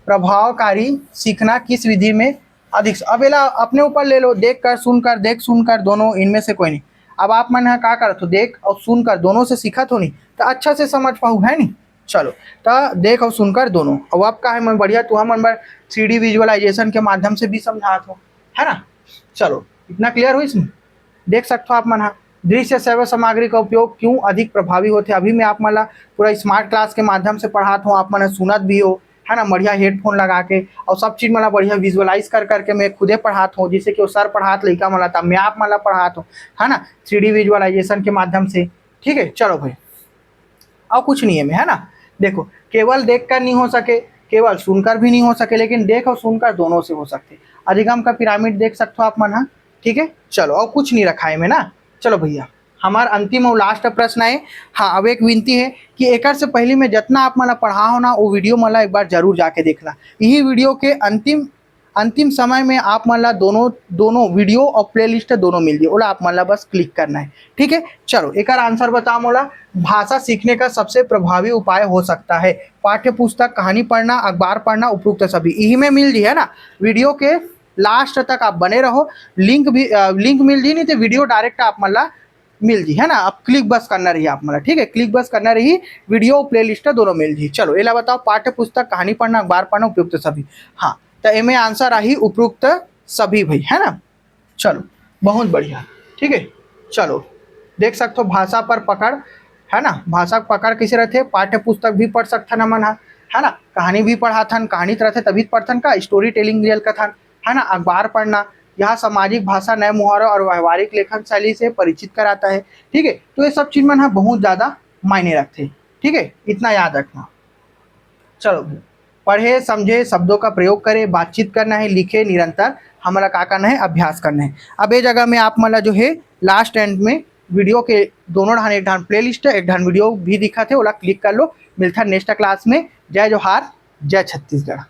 प्रभावकारी सीखना किस विधि में अधिक। अब एला अपने ऊपर ले लो, देख कर सुनकर, देख सुनकर दोनों, इनमें से कोई नहीं। अब आप मन का कर तो देख और सुनकर दोनों से सीखा तो नहीं, तो अच्छा से समझ पाऊ, है नहीं। चलो, तो देख और सुनकर दोनों। और अब का है मन बढ़िया, तू हम 3D विजुअलाइजेशन के माध्यम से भी समझा हो, है ना। चलो, इतना क्लियर हुई इसमें। देख सकते हो आप मन हाँ, दृश्य सेवा सामग्री का उपयोग क्यों अधिक प्रभावी होते। अभी मैं आप मन ला पूरा स्मार्ट क्लास के माध्यम से पढ़ाता हूँ, आप मन सुनत भी हो, है ना, बढ़िया हेडफोन लगा के, और सब चीज़ मला बढ़िया विजुअलाइज कर करके मैं खुदे पढ़ाता हूँ। जैसे कि वो सर पढ़ात लड़का मला था, मैं आप मला पढ़ाता हूँ, है ना, 3D विजुअलाइजेशन के माध्यम से। ठीक है, चलो भाई, और कुछ नहीं है मैं, है ना। देखो, केवल देख कर नहीं हो सके, केवल सुनकर भी नहीं हो सके, लेकिन देख और सुनकर दोनों से हो सकते। अधिगम का पिरामिड देख सकते हो आप मन हाँ। ठीक है, चलो, और कुछ नहीं रखा है मैं ना। चलो भैया, हमारा अंतिम और लास्ट प्रश्न है। हाँ, अब एक विनती है कि एक से पहले मैं जितना आप मला पढ़ा हो ना, वो वीडियो मला एक बार जरूर जाके देखना। यही वीडियो के अंतिम समय में आप मन ला दोनों वीडियो और प्लेलिस्ट दोनों मिल जाए, ओला आप मन ला बस क्लिक करना है। ठीक है, चलो एक आंसर बताओ मोला। भाषा सीखने का सबसे प्रभावी उपाय हो सकता है पाठ्य पुस्तक, कहानी पढ़ना, अखबार पढ़ना, उपरोक्त सभी। यही में मिल जी, है ना। वीडियो के लास्ट तक आप बने रहो, लिंक मिल जी, नहीं तो वीडियो डायरेक्ट आप मन ला मिल जी, है ना। आप क्लिक बस करना रही आप मला, ठीक है, क्लिक बस करना रही, वीडियो प्लेलिस्ट दोनों मिल जी। चलो एला बताओ, पाठ्य पुस्तक, कहानी पढ़ना, अखबार पढ़ना, उपयुक्त सभी। हाँ, तो एमे आंसर आई उपयुक्त सभी भाई, है ना। चलो, बहुत बढ़िया। ठीक है, चलो देख सकते हो भाषा पर पकड़, है ना। भाषा पकड़ कैसे रहते, पाठ्य पुस्तक भी पढ़ सकथन हमन, है ना, कहानी भी पढ़ाथन, कहानी रहते तभी पढ़थन का, स्टोरी टेलिंग रियल कथन, है ना, अखबार पढ़ना, यह सामाजिक भाषा, नए मुहावरों और व्यवहारिक लेखन शैली से परिचित कराता है। ठीक है, तो ये सब चीज मन बहुत ज़्यादा मायने रखते। ठीक है, इतना याद रखना। चलो, पढ़े समझे, शब्दों का प्रयोग करें, बातचीत करना है, लिखे निरंतर, हमारा का करना है, अभ्यास करना है। अब ये जगह में आप मला जो है लास्ट एंड में वीडियो के दोनों ढान, एक ढान प्ले लिस्ट, एक ढान वीडियो भी दिखा थे, ओला क्लिक कर लो। मिलता नेक्स्ट क्लास में। जय जोहार, जय छत्तीसगढ़।